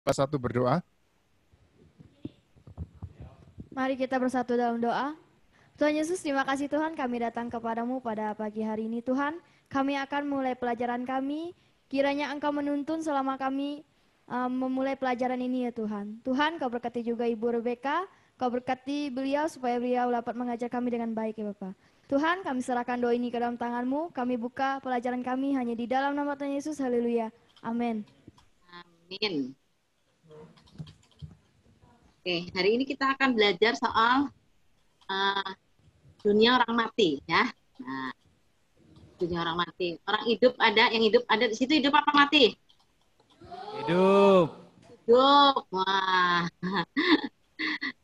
Satu berdoa. Mari kita bersatu dalam doa. Tuhan Yesus, terima kasih Tuhan, kami datang kepadamu pada pagi hari ini Tuhan. Kami akan mulai pelajaran kami, kiranya Engkau menuntun selama kami memulai pelajaran ini ya Tuhan. Tuhan, Kau berkati juga Ibu Rebecca, Kau berkati beliau supaya beliau dapat mengajar kami dengan baik ya Bapak. Tuhan, kami serahkan doa ini ke dalam tangan-Mu, kami buka pelajaran kami hanya di dalam nama Tuhan Yesus, haleluya, amin. Amin. Oke, hari ini kita akan belajar soal dunia orang mati ya. Nah, dunia orang mati. Orang hidup ada, yang hidup ada di situ, hidup apa mati? Hidup. Hidup. Wah.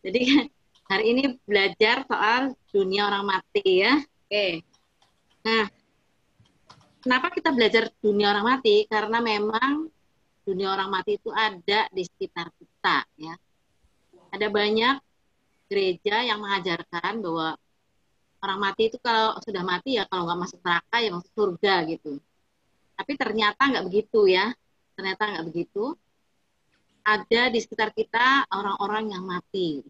Jadi hari ini belajar soal dunia orang mati ya. Oke. Nah, kenapa kita belajar dunia orang mati? Karena memang dunia orang mati itu ada di sekitar kita ya. Ada banyak gereja yang mengajarkan bahwa orang mati itu kalau sudah mati ya kalau nggak masuk neraka ya masuk surga gitu. Tapi ternyata nggak begitu ya. Ternyata nggak begitu. Ada di sekitar kita orang-orang yang mati.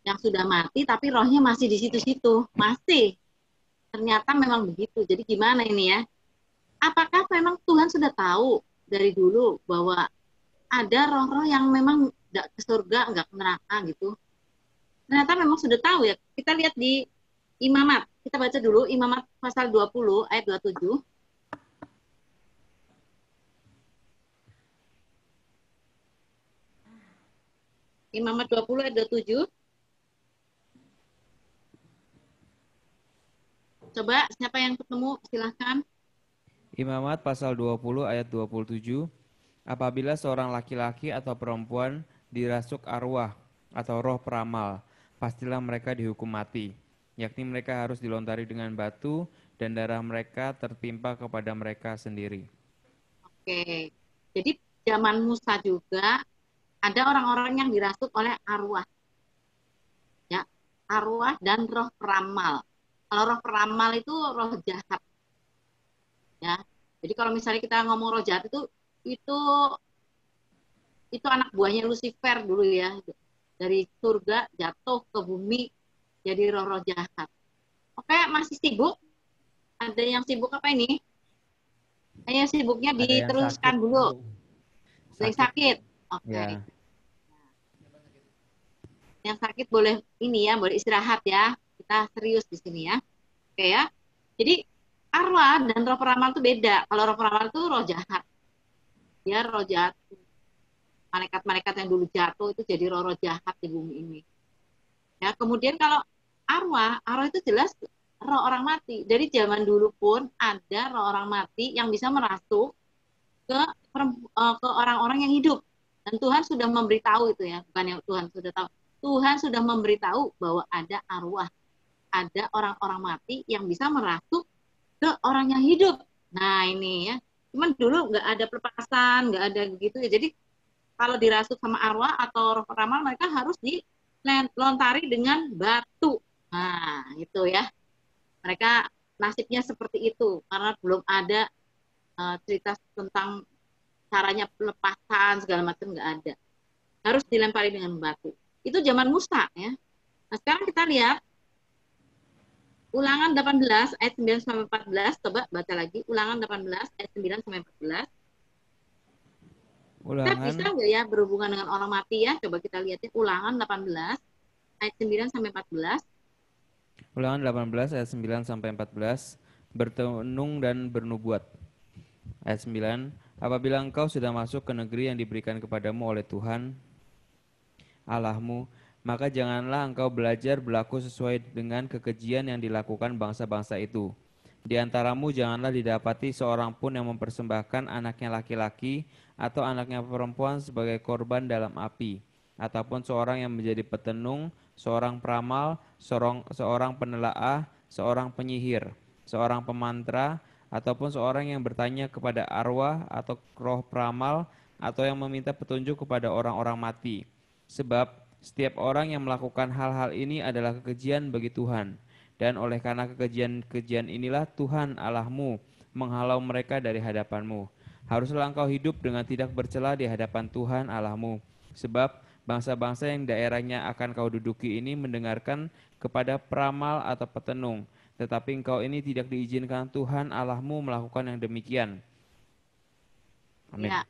Yang sudah mati tapi rohnya masih di situ-situ. Masih. Ternyata memang begitu. Jadi gimana ini ya? Apakah memang Tuhan sudah tahu dari dulu bahwa ada roh-roh yang memang nggak ke surga, nggak ke neraka gitu? Ternyata memang sudah tahu ya. Kita lihat di Imamat. Kita baca dulu Imamat pasal 20 ayat 27. Imamat 20 ayat 27. Coba siapa yang ketemu silahkan. Imamat pasal 20 ayat 27. Apabila seorang laki-laki atau perempuan dirasuk arwah atau roh peramal, pastilah mereka dihukum mati. Yakni mereka harus dilontari dengan batu dan darah mereka tertimpa kepada mereka sendiri. Oke. Jadi zaman Musa juga ada orang-orang yang dirasuk oleh arwah. Ya, arwah dan roh peramal. Kalau roh peramal itu roh jahat. Ya. Jadi kalau misalnya kita ngomong roh jahat itu anak buahnya Lucifer dulu ya. Dari surga jatuh ke bumi jadi roh-roh jahat. Oke, masih sibuk? Ada yang sibuk apa ini? Yang sibuknya Ada yang diteruskan sakit. dulu. Ada yang sakit. Oke. Ya. Yang sakit boleh ini ya, boleh istirahat ya. Kita serius di sini ya. Oke ya. Jadi arwah dan roh peramal itu beda. Kalau roh peramal itu roh jahat. Ya, roh jahat. Malaikat-malaikat yang dulu jatuh itu jadi roh-roh jahat di bumi ini. Ya, kemudian kalau arwah itu jelas roh orang mati. Dari zaman dulu pun ada roh orang mati yang bisa merasuk ke orang-orang yang hidup. Dan Tuhan sudah memberitahu itu ya, bukan yang Tuhan sudah tahu. Tuhan sudah memberitahu bahwa ada arwah, ada orang-orang mati yang bisa merasuk ke orang yang hidup. Nah ini ya, cuman dulu nggak ada pelepasan, nggak ada begitu ya. Jadi kalau dirasuk sama arwah atau roh peramal mereka harus dilontari dengan batu. Nah itu ya, mereka nasibnya seperti itu karena belum ada cerita tentang caranya pelepasan segala macam nggak ada. Harus dilempari dengan batu. Itu zaman Musa ya. Nah, sekarang kita lihat Ulangan 18 ayat 9 sampai 14. Coba baca lagi Ulangan 18 ayat 9 sampai 14. Kita bisa Ulangan nggak ya berhubungan dengan orang mati ya? Coba kita lihat ya Ulangan 18 ayat 9 sampai 14. Ulangan 18 ayat 9 sampai 14. Bertenung dan bernubuat. Ayat 9. Apabila engkau sudah masuk ke negeri yang diberikan kepadamu oleh Tuhan Allahmu, maka janganlah engkau belajar berlaku sesuai dengan kekejian yang dilakukan bangsa-bangsa itu. Di antaramu janganlah didapati seorang pun yang mempersembahkan anaknya laki-laki atau anaknya perempuan sebagai korban dalam api, ataupun seorang yang menjadi petenung, seorang peramal, seorang penelaah, seorang penyihir, seorang pemantra, ataupun seorang yang bertanya kepada arwah atau roh peramal, atau yang meminta petunjuk kepada orang-orang mati. Sebab setiap orang yang melakukan hal-hal ini adalah kekejian bagi Tuhan. Dan oleh karena kekejian-kekejian inilah Tuhan Allahmu menghalau mereka dari hadapanmu. Haruslah engkau hidup dengan tidak bercela di hadapan Tuhan Allahmu. Sebab bangsa-bangsa yang daerahnya akan kau duduki ini mendengarkan kepada peramal atau petenung. Tetapi engkau ini tidak diizinkan Tuhan Allahmu melakukan yang demikian. Amin. Ya,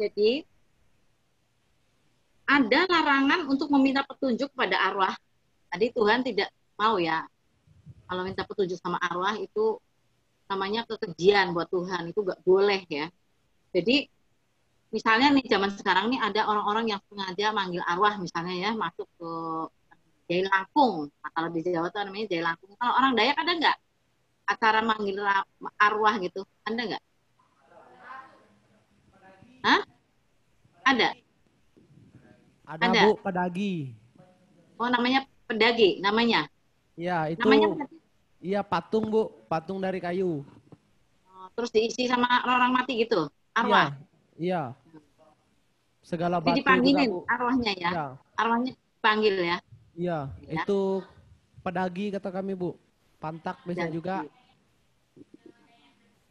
jadi ada larangan untuk meminta petunjuk pada arwah. Tadi Tuhan tidak mau ya. Kalau minta petunjuk sama arwah itu namanya kekejian buat Tuhan. Itu nggak boleh ya. Jadi misalnya nih zaman sekarang nih ada orang-orang yang sengaja manggil arwah misalnya ya, masuk ke Jai Langkung. Nah, kalau di Jawa itu namanya Jai Langkung. Kalau orang Dayak ada nggak acara manggil arwah gitu? Ada nggak? Hah? Ada? Ada Ada. Bu, pedagi. Oh, namanya pedagi, namanya. Ya, itu Namanya berarti, iya patung Bu, patung dari kayu. terus diisi sama orang mati gitu, arwah. Iya. Segala Jadi batu juga dipanggilin Bu. arwahnya ya. Iya. Arwahnya panggil ya. Iya, Ya. itu pedagi kata kami Bu. Pantak bisa Dan- juga.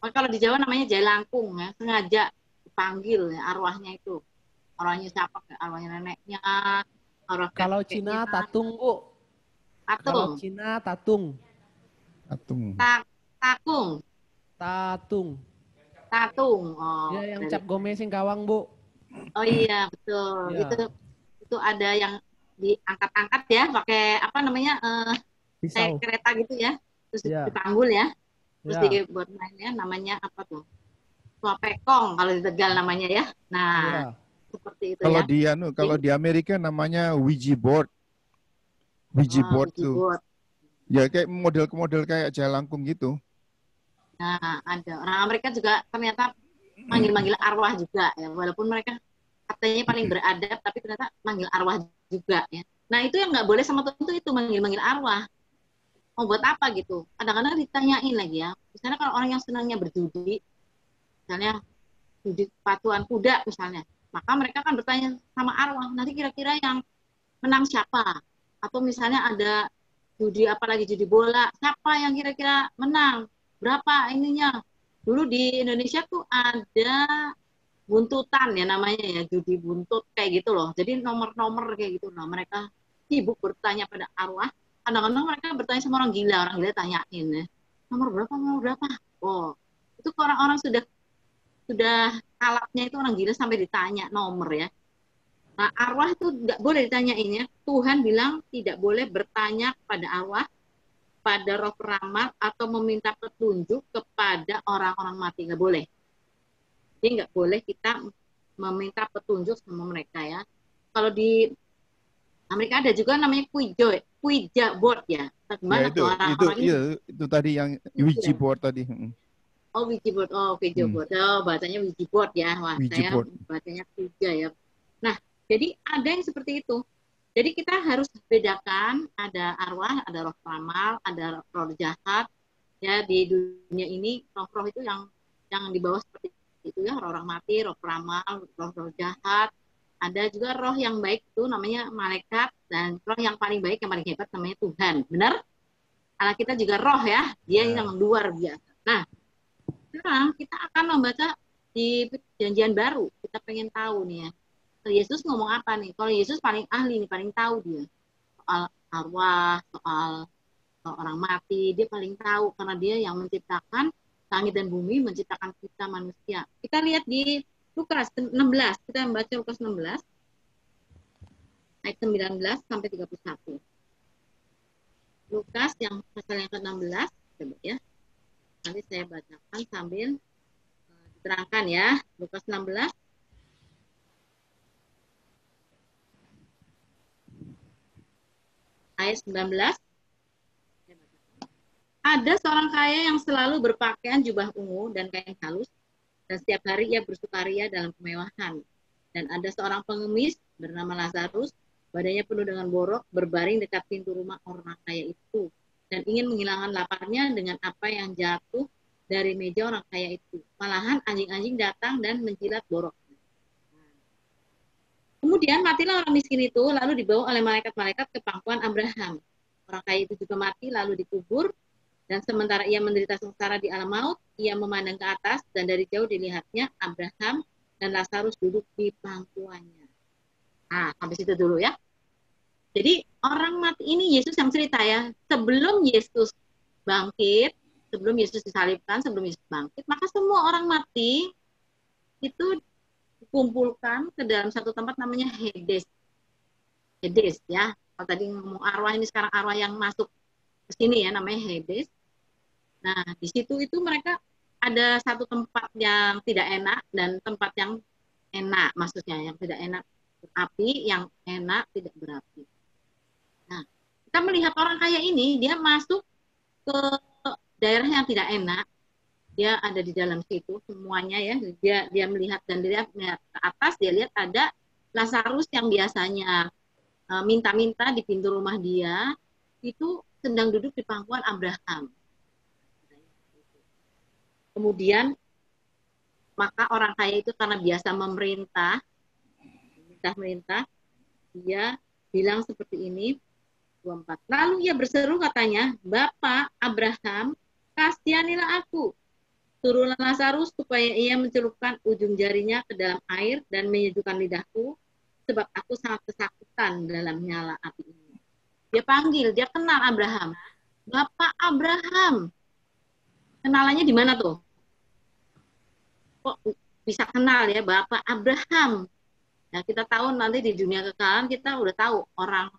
Oh, kalau di Jawa namanya Jai Langkung ya, sengaja dipanggil ya arwahnya itu. Arwahnya siapa? Arwahnya neneknya, arwah Kalau kakeknya, Cina tatung Bu. Kalau tatung, Cina tatung. Patung. takung, Tatung. tatung. Oh, Ya yang dari- cap gome Singkawang Bu. oh iya betul. Iya. Itu ada yang diangkat-angkat ya, pakai apa namanya? Kayak Pisau. kereta gitu ya. Terus Iya. dipanggul ya. Terus Ya. dibuat mainnya namanya apa tuh? Tua pekong kalau di Tegal namanya ya. Nah, Iya. seperti itu Kalau ya. kalau di Amerika namanya Ouija board. Ouija board Ouija tuh. board. Ya kayak model kayak jalangkung gitu. Nah, ada. Orang Amerika juga ternyata manggil-manggil arwah juga ya. Walaupun mereka katanya paling beradab, tapi ternyata manggil arwah juga ya. Nah, itu yang nggak boleh sama Tuhan itu manggil-manggil arwah. Mau buat apa gitu? Kadang-kadang ditanyain lagi ya. Misalnya kalau orang yang senangnya berjudi, misalnya judi pacuan kuda misalnya, maka mereka kan bertanya sama arwah, nanti kira-kira yang menang siapa? Atau misalnya ada judi apalagi judi bola, siapa yang kira-kira menang? Berapa ininya? Dulu di Indonesia tuh ada buntutan ya namanya ya, judi buntut kayak gitu loh. Jadi nomor-nomor kayak gitu. Nah, mereka sibuk bertanya pada arwah. Kadang-kadang mereka bertanya sama orang gila tanyain ya. Nomor berapa? Oh, itu ke orang-orang sudah kalapnya itu orang gila sampai ditanya nomor ya. Nah, arwah itu nggak boleh ditanyain ya. Tuhan bilang tidak boleh bertanya kepada arwah, pada roh peramal, atau meminta petunjuk kepada orang-orang mati. Nggak boleh. Jadi nggak boleh kita meminta petunjuk sama mereka ya. Kalau di Amerika ada juga namanya Ouija board ya. Gimana Ya tuh orang-orang ini? itu tadi yang Ouija board tadi. Oh, Ouija board. Oh, Ouija board. Oh, bahasanya Ouija board ya. Wah, Ouija saya board. bacanya Ouija ya. Nah, jadi ada yang seperti itu. Jadi kita harus bedakan ada arwah, ada roh peramal, ada roh jahat. Ya, di dunia ini roh-roh itu yang di bawah seperti itu ya, roh orang mati, roh peramal, roh jahat. Ada juga roh yang baik itu namanya malaikat, dan roh yang paling baik, yang paling hebat namanya Tuhan. Benar? Allah kita juga roh ya, dia yang luar biasa. Nah, sekarang kita akan membaca di perjanjian baru. Kita pengen tahu nih ya, Yesus ngomong apa nih? Kalau Yesus paling ahli nih, paling tahu dia soal arwah, soal orang mati, dia paling tahu karena dia yang menciptakan langit dan bumi, menciptakan kita manusia. Kita lihat di Lukas 16, kita membaca Lukas 16 ayat 19 sampai 31. Lukas yang pasal yang ke-16, coba ya. Nanti saya bacakan sambil diterangkan ya. Lukas 16 ayat 19. Ada seorang kaya yang selalu berpakaian jubah ungu dan kain halus, dan setiap hari ia bersukaria dalam kemewahan. Dan ada seorang pengemis bernama Lazarus, badannya penuh dengan borok, berbaring dekat pintu rumah orang kaya itu, dan ingin menghilangkan laparnya dengan apa yang jatuh dari meja orang kaya itu. Malahan anjing-anjing datang dan menjilat boroknya. Kemudian matilah orang miskin itu, lalu dibawa oleh malaikat-malaikat ke pangkuan Abraham. Orang kaya itu juga mati, lalu dikubur, Dan sementara ia menderita sengsara di alam maut, ia memandang ke atas dan dari jauh dilihatnya Abraham dan Lazarus duduk di pangkuannya. Nah, sampai situ dulu ya. Jadi orang mati ini Yesus yang cerita ya. Sebelum Yesus bangkit, sebelum Yesus disalibkan, sebelum Yesus bangkit, maka semua orang mati itu dikumpulkan ke dalam satu tempat namanya Hades. Hades ya. Kalau tadi ngomong arwah, ini sekarang arwah yang masuk ke sini ya, namanya Hades. Nah, di situ itu mereka ada satu tempat yang tidak enak dan tempat yang enak, maksudnya yang tidak enak berapi, yang enak tidak berapi. Nah, kita melihat orang kaya ini, dia masuk ke daerah yang tidak enak, dia ada di dalam situ semuanya ya, dia melihat dan dia melihat ke atas, dia lihat ada Lazarus yang biasanya minta-minta di pintu rumah dia, itu sedang duduk di pangkuan Abraham. Kemudian maka orang kaya itu karena biasa memerintah, dia bilang seperti ini, 24. Lalu ia berseru katanya, Bapak Abraham, kasihanilah aku. Suruhlah Lazarus supaya ia mencelupkan ujung jarinya ke dalam air dan menyejukkan lidahku, sebab aku sangat kesakitan dalam nyala api ini. Dia panggil, dia kenal Abraham. Bapak Abraham. Kenalannya di mana tuh? Kok bisa kenal ya Bapak Abraham? Nah, kita tahu nanti di dunia kekalahan kita udah tahu orang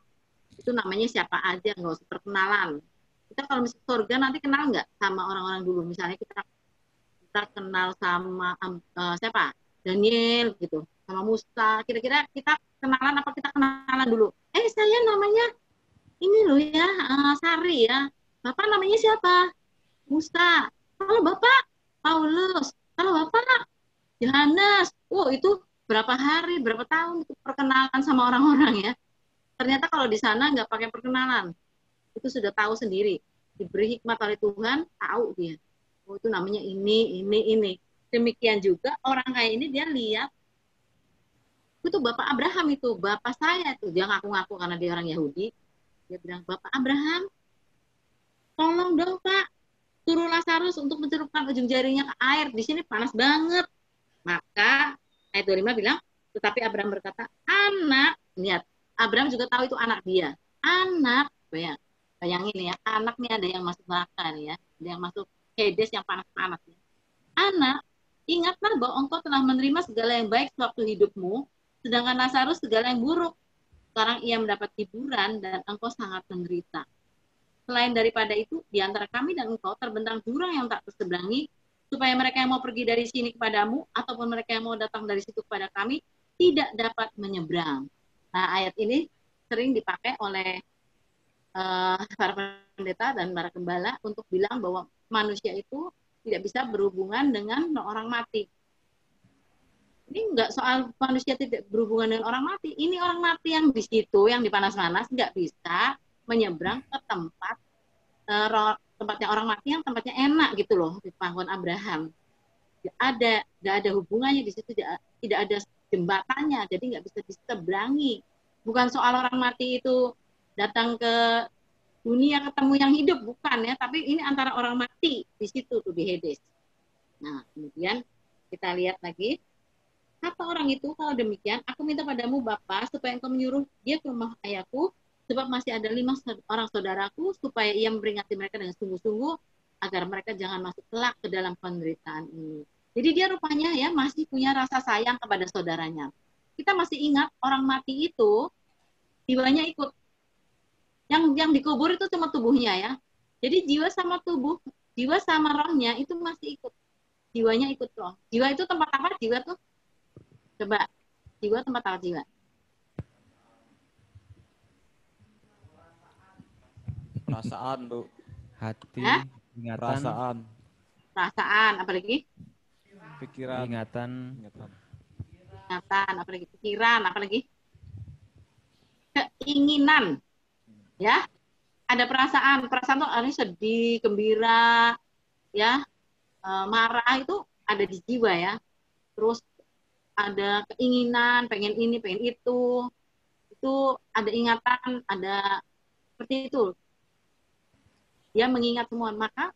itu namanya siapa aja, nggak usah perkenalan. Kita kalau misalnya surga nanti kenal nggak sama orang-orang dulu? Misalnya kita kenal sama siapa? Daniel gitu, sama Musa. Kira-kira kita kenalan apa kita kenalan dulu? Saya namanya ini loh ya, Sari ya. Bapak namanya siapa? Musa. Kalau Bapak Paulus. Kalau Bapak Yohanes. Itu berapa hari, berapa tahun itu perkenalan sama orang-orang ya. Ternyata kalau di sana nggak pakai perkenalan. Itu sudah tahu sendiri. Diberi hikmat oleh Tuhan, tahu dia. Itu namanya ini. Demikian juga orang kayak ini dia lihat, itu Bapak Abraham itu, Bapak saya itu. Dia ngaku-ngaku karena dia orang Yahudi. Dia bilang, Bapak Abraham, tolong dong Pak, suruh Lazarus untuk mencelupkan ujung jarinya ke air. Di sini panas banget. Maka ayat 25 bilang, tetapi Abraham berkata, anak, lihat, Abraham juga tahu itu anak dia. Anak, bayangin ya, anak nih ada yang masuk neraka nih ya, ada yang masuk Hades yang panas-panas. Ya. Anak, ingatlah bahwa engkau telah menerima segala yang baik sewaktu hidupmu, sedangkan Lazarus segala yang buruk. Sekarang ia mendapat hiburan dan engkau sangat menderita. Selain daripada itu, di antara kami dan engkau terbentang jurang yang tak terseberangi, supaya mereka yang mau pergi dari sini kepadamu, ataupun mereka yang mau datang dari situ kepada kami, tidak dapat menyeberang. Nah, ayat ini sering dipakai oleh para pendeta dan para gembala untuk bilang bahwa manusia itu tidak bisa berhubungan dengan orang mati. Ini enggak soal manusia tidak berhubungan dengan orang mati. Ini orang mati yang di situ, yang di panas-panas, nggak bisa menyeberang ke tempat tempatnya orang mati yang tempatnya enak gitu loh, di pangkuan Abraham. Nggak ada hubungannya di situ, tidak ada jembatannya, jadi nggak bisa diseberangi. Bukan soal orang mati itu datang ke dunia ketemu yang hidup, bukan ya, tapi ini antara orang mati di situ tuh di Hades. Nah, kemudian kita lihat lagi, apa orang itu? Kalau demikian, aku minta padamu Bapa supaya engkau menyuruh dia ke rumah ayahku, sebab masih ada 5 orang saudaraku, supaya ia memperingati mereka dengan sungguh-sungguh, agar mereka jangan masuk kelak ke dalam penderitaan ini. Jadi dia rupanya ya masih punya rasa sayang kepada saudaranya. Kita masih ingat orang mati itu jiwanya ikut. Yang dikubur itu cuma tubuhnya ya. Jadi jiwa sama tubuh, jiwa sama rohnya itu masih ikut. Jiwanya ikut roh. Jiwa itu tempat apa? Jiwa tuh? Coba. Jiwa tempat apa jiwa? Perasaan, Bu. Hati, Hah? ingatan, Perasaan, apalagi? Pikiran. ingatan, Apalagi pikiran, apalagi? Keinginan. Ya. Ada perasaan tuh ada sedih, gembira, ya. Marah itu ada di jiwa ya. Terus ada keinginan, pengen ini, pengen itu. Itu ada ingatan, ada seperti itu. dia mengingat semua. Maka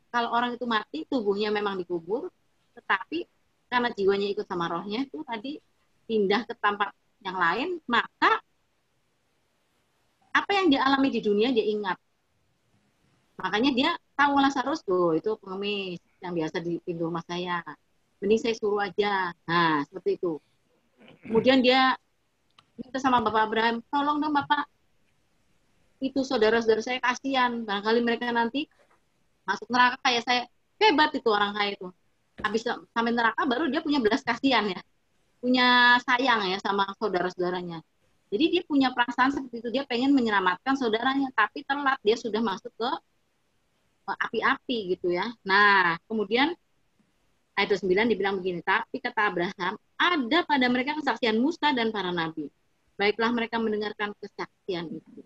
kalau orang itu mati, tubuhnya memang dikubur, tetapi karena jiwanya ikut sama rohnya itu tadi pindah ke tempat yang lain, maka apa yang dia alami di dunia dia ingat. Makanya dia tahu Lazarus tuh itu pengemis yang biasa di pintu rumah saya. Mending saya suruh aja. Nah, seperti itu. Kemudian dia minta sama Bapak Abraham, tolong dong Bapak, itu saudara-saudara saya kasihan. Barangkali mereka nanti masuk neraka kayak saya. Hebat itu orang kaya itu. Habis sampai neraka baru dia punya belas kasihan ya. Punya sayang ya sama saudara-saudaranya. Jadi dia punya perasaan seperti itu. Dia pengen menyelamatkan saudaranya. Tapi telat. Dia sudah masuk ke api-api gitu ya. Nah, kemudian ayat 9 dibilang begini. Tapi kata Abraham, ada pada mereka kesaksian Musa dan para nabi. Baiklah mereka mendengarkan kesaksian itu.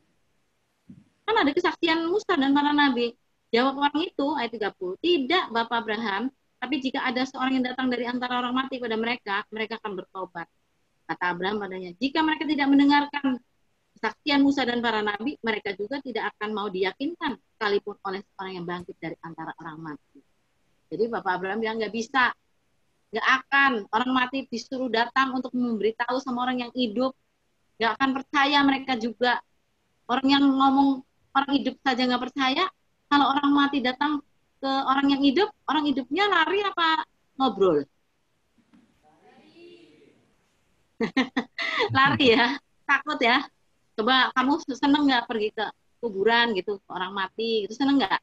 Kan ada kesaksian Musa dan para nabi. Jawab orang itu, ayat 30, tidak Bapak Abraham, tapi jika ada seorang yang datang dari antara orang mati pada mereka, mereka akan bertobat. Kata Abraham padanya, jika mereka tidak mendengarkan kesaksian Musa dan para nabi, mereka juga tidak akan mau diyakinkan, sekalipun oleh seorang yang bangkit dari antara orang mati. Jadi Bapak Abraham bilang, nggak bisa, nggak akan. Orang mati disuruh datang untuk memberitahu sama orang yang hidup, nggak akan percaya mereka juga. Orang yang ngomong orang hidup saja nggak percaya, kalau orang mati datang ke orang yang hidup, orang hidupnya lari apa ngobrol? Lari ya, takut ya. Coba kamu seneng nggak pergi ke kuburan gitu, ke orang mati, gitu seneng nggak?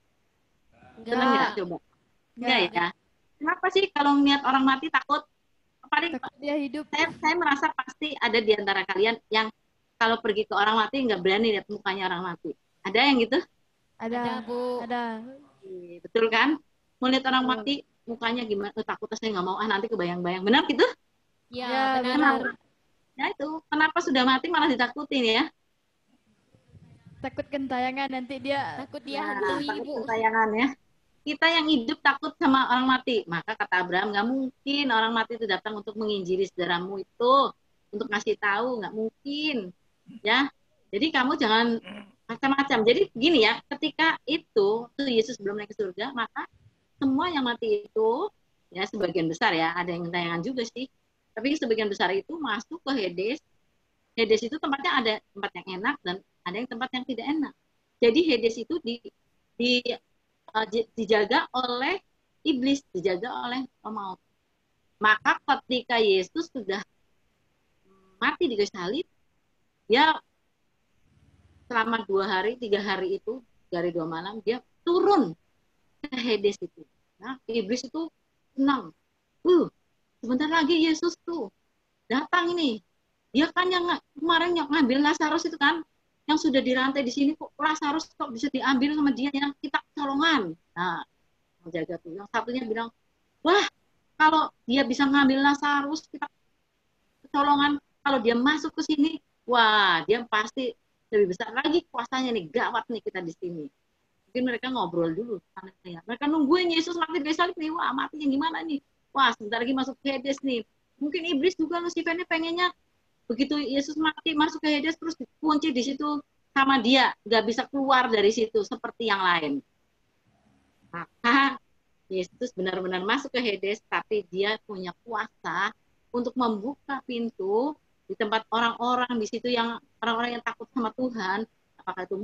Seneng nggak coba? Enggak ya. Kenapa sih kalau ngeliat orang mati takut? Paling Dia hidup. saya merasa pasti ada di antara kalian yang kalau pergi ke orang mati nggak berani lihat mukanya orang mati. Ada yang gitu? Ada, Bu. Ada. Betul kan? Mau lihat orang mati mukanya gimana? Takutnya saya nggak mau, nanti kebayang-bayang. Benar gitu? Ya, benar. Ya itu, kenapa sudah mati malah ditakutin ya? Takut gentayangan nanti dia. Takut dia hantui, Bu. Gentayangan ya. Kita yang hidup takut sama orang mati. Maka kata Abraham, nggak mungkin orang mati itu datang untuk menginjili saudaramu itu. Untuk ngasih tahu, nggak mungkin. Ya, jadi kamu jangan macam-macam. Jadi gini ya, ketika itu Yesus belum naik ke surga, maka semua yang mati itu, ya sebagian besar ya, ada yang gentayangan juga sih. Tapi sebagian besar itu masuk ke Hades. Hades itu tempatnya ada tempat yang enak dan ada yang tempat yang tidak enak. Jadi Hades itu dijaga oleh iblis, dijaga oleh pemaut. Maka ketika Yesus sudah mati di kayu salib, dia selama 2 hari, 3 hari itu, 3 hari 2 malam, dia turun ke Hades itu. Nah, iblis itu senang. Sebentar lagi Yesus tuh datang ini. Dia kan yang kemarin yang ngambil Lazarus itu kan, yang sudah dirantai di sini, kok Lazarus kok bisa diambil sama dia, yang kita kecolongan. Nah, menjaga tuh. Yang satunya bilang, wah, kalau dia bisa ngambil Lazarus, kita kecolongan. Kalau dia masuk ke sini, wah, dia pasti lebih besar lagi kuasanya nih, gawat nih kita di sini. Mungkin mereka ngobrol dulu. Mereka nungguin Yesus mati di salib nih, wah matinya gimana nih? Wah, sebentar lagi masuk ke Hades nih. Mungkin iblis juga Lucifernya pengennya begitu Yesus mati masuk ke Hades terus dikunci di situ sama dia, nggak bisa keluar dari situ seperti yang lain. Maka Yesus benar-benar masuk ke Hades, tapi dia punya kuasa untuk membuka pintu di tempat orang-orang di situ yang orang-orang yang takut sama Tuhan, apakah itu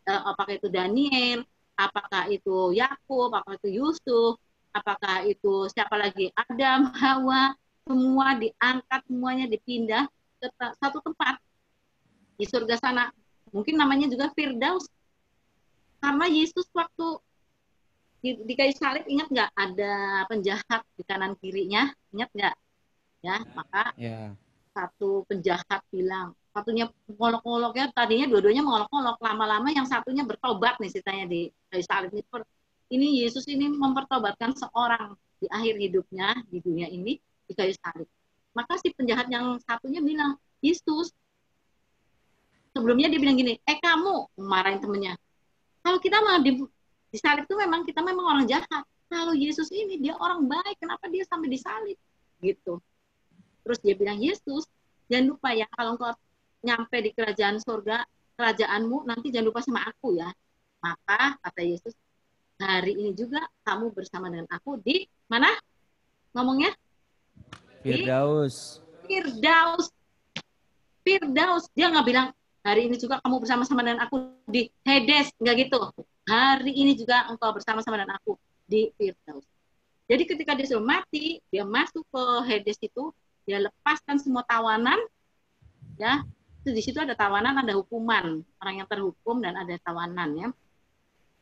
apakah itu Daniel, apakah itu Yakub, apakah itu Yusuf, apakah itu siapa lagi, Adam, Hawa, semua diangkat, semuanya dipindah ke satu tempat di surga sana. Mungkin namanya juga Firdaus. Karena Yesus waktu di kayu salib, ingat nggak ada penjahat di kanan kirinya? Ingat nggak? Ya, maka satu penjahat bilang, satunya ngolok-ngolok ya, tadinya dua-duanya mengolok-ngolok, lama-lama yang satunya bertobat nih ceritanya di kayu salib. Ini Yesus ini mempertobatkan seorang di akhir hidupnya di dunia ini di kayu salib. Maka si penjahat yang satunya bilang, Yesus, sebelumnya dia bilang gini, kamu marahin temennya, kalau kita mah di salib itu memang kita memang orang jahat. Kalau Yesus ini dia orang baik, kenapa dia sampai disalib? Gitu. Terus dia bilang, Yesus, jangan lupa ya kalau engkau nyampe di kerajaan surga, kerajaanmu nanti jangan lupa sama aku ya. Maka kata Yesus, hari ini juga kamu bersama dengan aku di mana? Ngomongnya? Firdaus. Firdaus. Firdaus. Dia nggak bilang hari ini juga kamu bersama-sama dengan aku di Hades, nggak gitu. Hari ini juga engkau bersama-sama dengan aku di Firdaus. Jadi ketika dia sudah mati, dia masuk ke Hades itu, dia lepaskan semua tawanan, ya. Itu di situ ada tawanan, ada hukuman, orang yang terhukum dan ada tawanan, ya.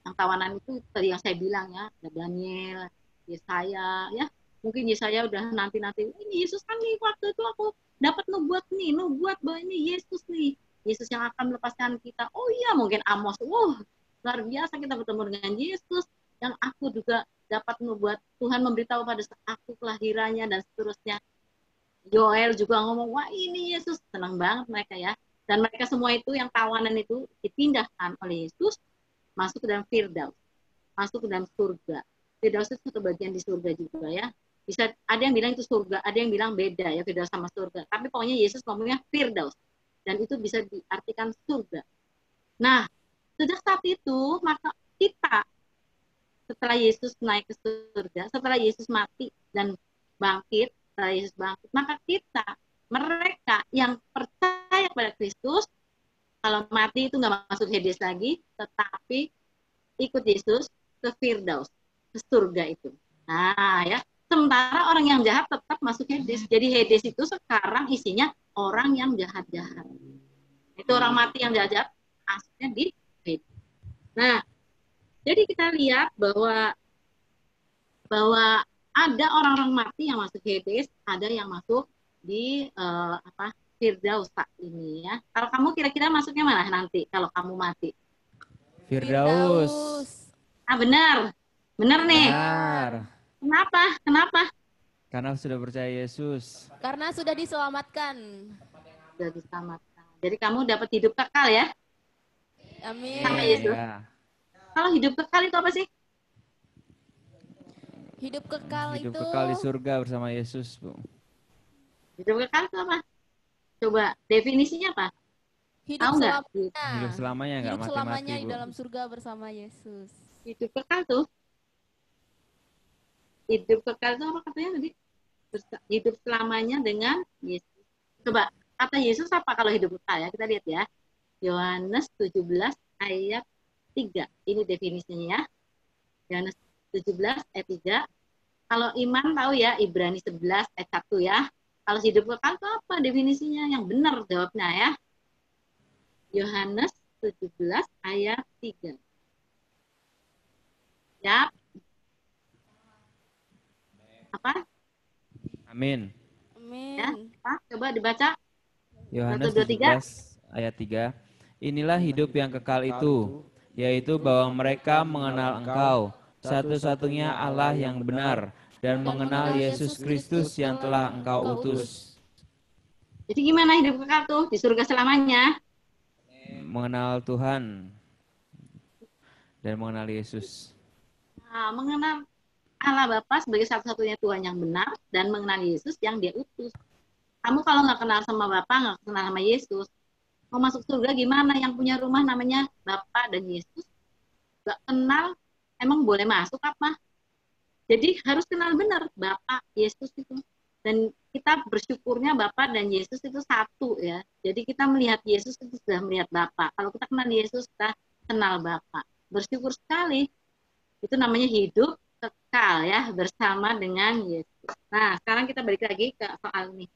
Yang tawanan itu tadi yang saya bilang, ya, ada Daniel, Yesaya, ya. Mungkin Yesaya udah nanti-nanti, ini Yesus kan nih, waktu itu aku dapat nubuat bahwa ini Yesus nih, Yesus yang akan melepaskan kita. Oh iya, mungkin Amos, luar biasa kita bertemu dengan Yesus, yang aku juga dapat nubuat, Tuhan memberitahu pada aku kelahirannya dan seterusnya. Yoel juga ngomong, wah ini Yesus, senang banget mereka, ya. Dan mereka semua itu yang tawanan itu dipindahkan oleh Yesus masuk ke dalam Firdaus, masuk ke dalam surga. Firdaus itu satu bagian di surga juga, ya. Bisa ada yang bilang itu surga, ada yang bilang beda, ya, Firdaus sama surga. Tapi pokoknya Yesus ngomongnya Firdaus, dan itu bisa diartikan surga. Nah, sejak saat itu maka kita, setelah Yesus naik ke surga, setelah Yesus mati dan bangkit, setelah Yesus bangkit, maka kita, mereka yang percaya pada Kristus, kalau mati itu nggak masuk Hades lagi, tetapi ikut Yesus ke Firdaus, ke surga itu. Nah, ya. Sementara orang yang jahat tetap masuk Hades. Jadi Hades itu sekarang isinya orang yang jahat-jahat. Itu orang mati yang jahat, masuknya di Hades. Nah, jadi kita lihat bahwa ada orang-orang mati yang masuk Hades, ada yang masuk di Firdaus saat ini, ya. Kalau kamu kira-kira masuknya mana nanti kalau kamu mati? Firdaus. Benar. Benar nih. Benar. Kenapa? Karena sudah percaya Yesus. Karena sudah diselamatkan. Sudah diselamatkan. Jadi kamu dapat hidup kekal, ya. Amin. Sama Yesus. Ya. Kalau hidup kekal itu apa sih? Hidup kekal Hidup itu kekal di surga bersama Yesus, Bu. Hidup kekal itu apa? Coba definisinya apa? hidup Tahu nggak? selamanya. Hidup selamanya nggak Hidup selamanya mati-mati, di Bu. dalam surga bersama Yesus. Hidup kekal tuh. Hidup kekal itu apa katanya tadi? Hidup selamanya dengan Yesus. Coba, kata Yesus apa kalau hidup kekal, ya? Kita lihat, ya. Yohanes 17 ayat 3. Ini definisinya, ya. Yohanes 17 ayat 3. Kalau iman tahu, ya, Ibrani 11 ayat 1, ya. Kalau hidup kekal itu apa definisinya? Yang benar jawabnya, ya. Yohanes 17 ayat 3. Ya. Apa? Amin. Amin. Ya, apa? Coba dibaca. Yohanes 1, 2, 3. 17 ayat 3. Inilah hidup yang kekal itu, yaitu bahwa mereka mengenal Engkau, satu-satunya Allah yang benar, dan mengenal Yesus Kristus yang telah Engkau utus. Jadi gimana hidup kekal tuh di surga selamanya? Mengenal Tuhan dan mengenal Yesus. Nah, mengenal Allah Bapa sebagai satu-satunya Tuhan yang benar dan mengenal Yesus yang Dia utus. Kamu kalau nggak kenal sama Bapa, nggak kenal sama Yesus, mau masuk surga gimana? Yang punya rumah namanya Bapa dan Yesus, nggak kenal, emang boleh masuk apa? Jadi harus kenal benar Bapa, Yesus itu. Dan kita bersyukurnya Bapa dan Yesus itu satu, ya. Jadi kita melihat Yesus itu sudah melihat Bapa. Kalau kita kenal Yesus, kita kenal Bapa. Bersyukur sekali. Itu namanya hidup kekal, ya, bersama dengan Yesus. Nah, sekarang kita balik lagi ke soal ini.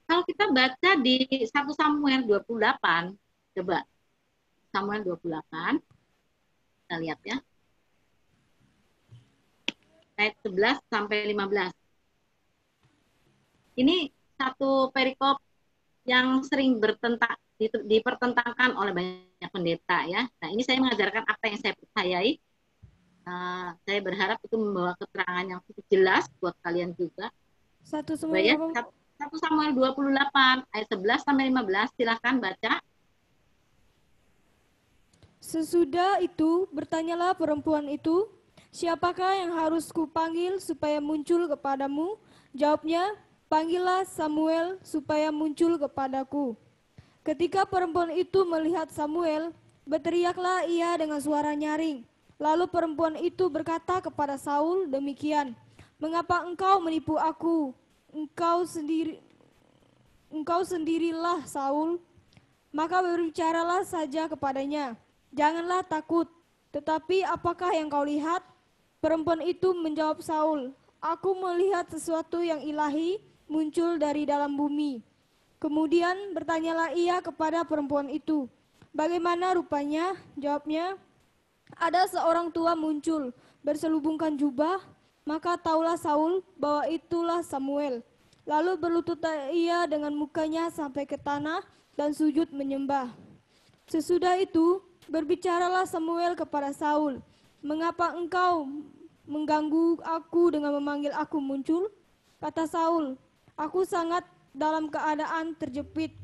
Kalau kita baca di 1 Samuel 28, coba. Samuel 28, kita lihat, ya. Ayat 11 sampai 15. Ini satu perikop yang sering dipertentangkan oleh banyak pendeta, ya. Nah, ini saya mengajarkan apa yang saya percayai. Saya berharap itu membawa keterangan yang cukup jelas buat kalian juga. 1 Samuel 1 Samuel 28 ayat 11 sampai 15, silakan baca. Sesudah itu bertanyalah perempuan itu, siapakah yang harus kupanggil supaya muncul kepadamu? Jawabnya, panggillah Samuel supaya muncul kepadaku. Ketika perempuan itu melihat Samuel, berteriaklah ia dengan suara nyaring, Lalu perempuan itu berkata kepada Saul demikian, "Mengapa engkau menipu aku? Engkau sendirilah Saul." Maka berbicaralah saja kepadanya, "Janganlah takut, tetapi apakah yang kau lihat?" Perempuan itu menjawab Saul, "Aku melihat sesuatu yang ilahi muncul dari dalam bumi." Kemudian bertanyalah ia kepada perempuan itu, "Bagaimana rupanya?" Jawabnya, "Ada seorang tua muncul, berselubungkan jubah." Maka taulah Saul bahwa itulah Samuel. Lalu berlututlah ia dengan mukanya sampai ke tanah dan sujud menyembah. Sesudah itu berbicaralah Samuel kepada Saul, "Mengapa engkau mengganggu aku dengan memanggil aku muncul?" Kata Saul, "Aku sangat dalam keadaan terjepit.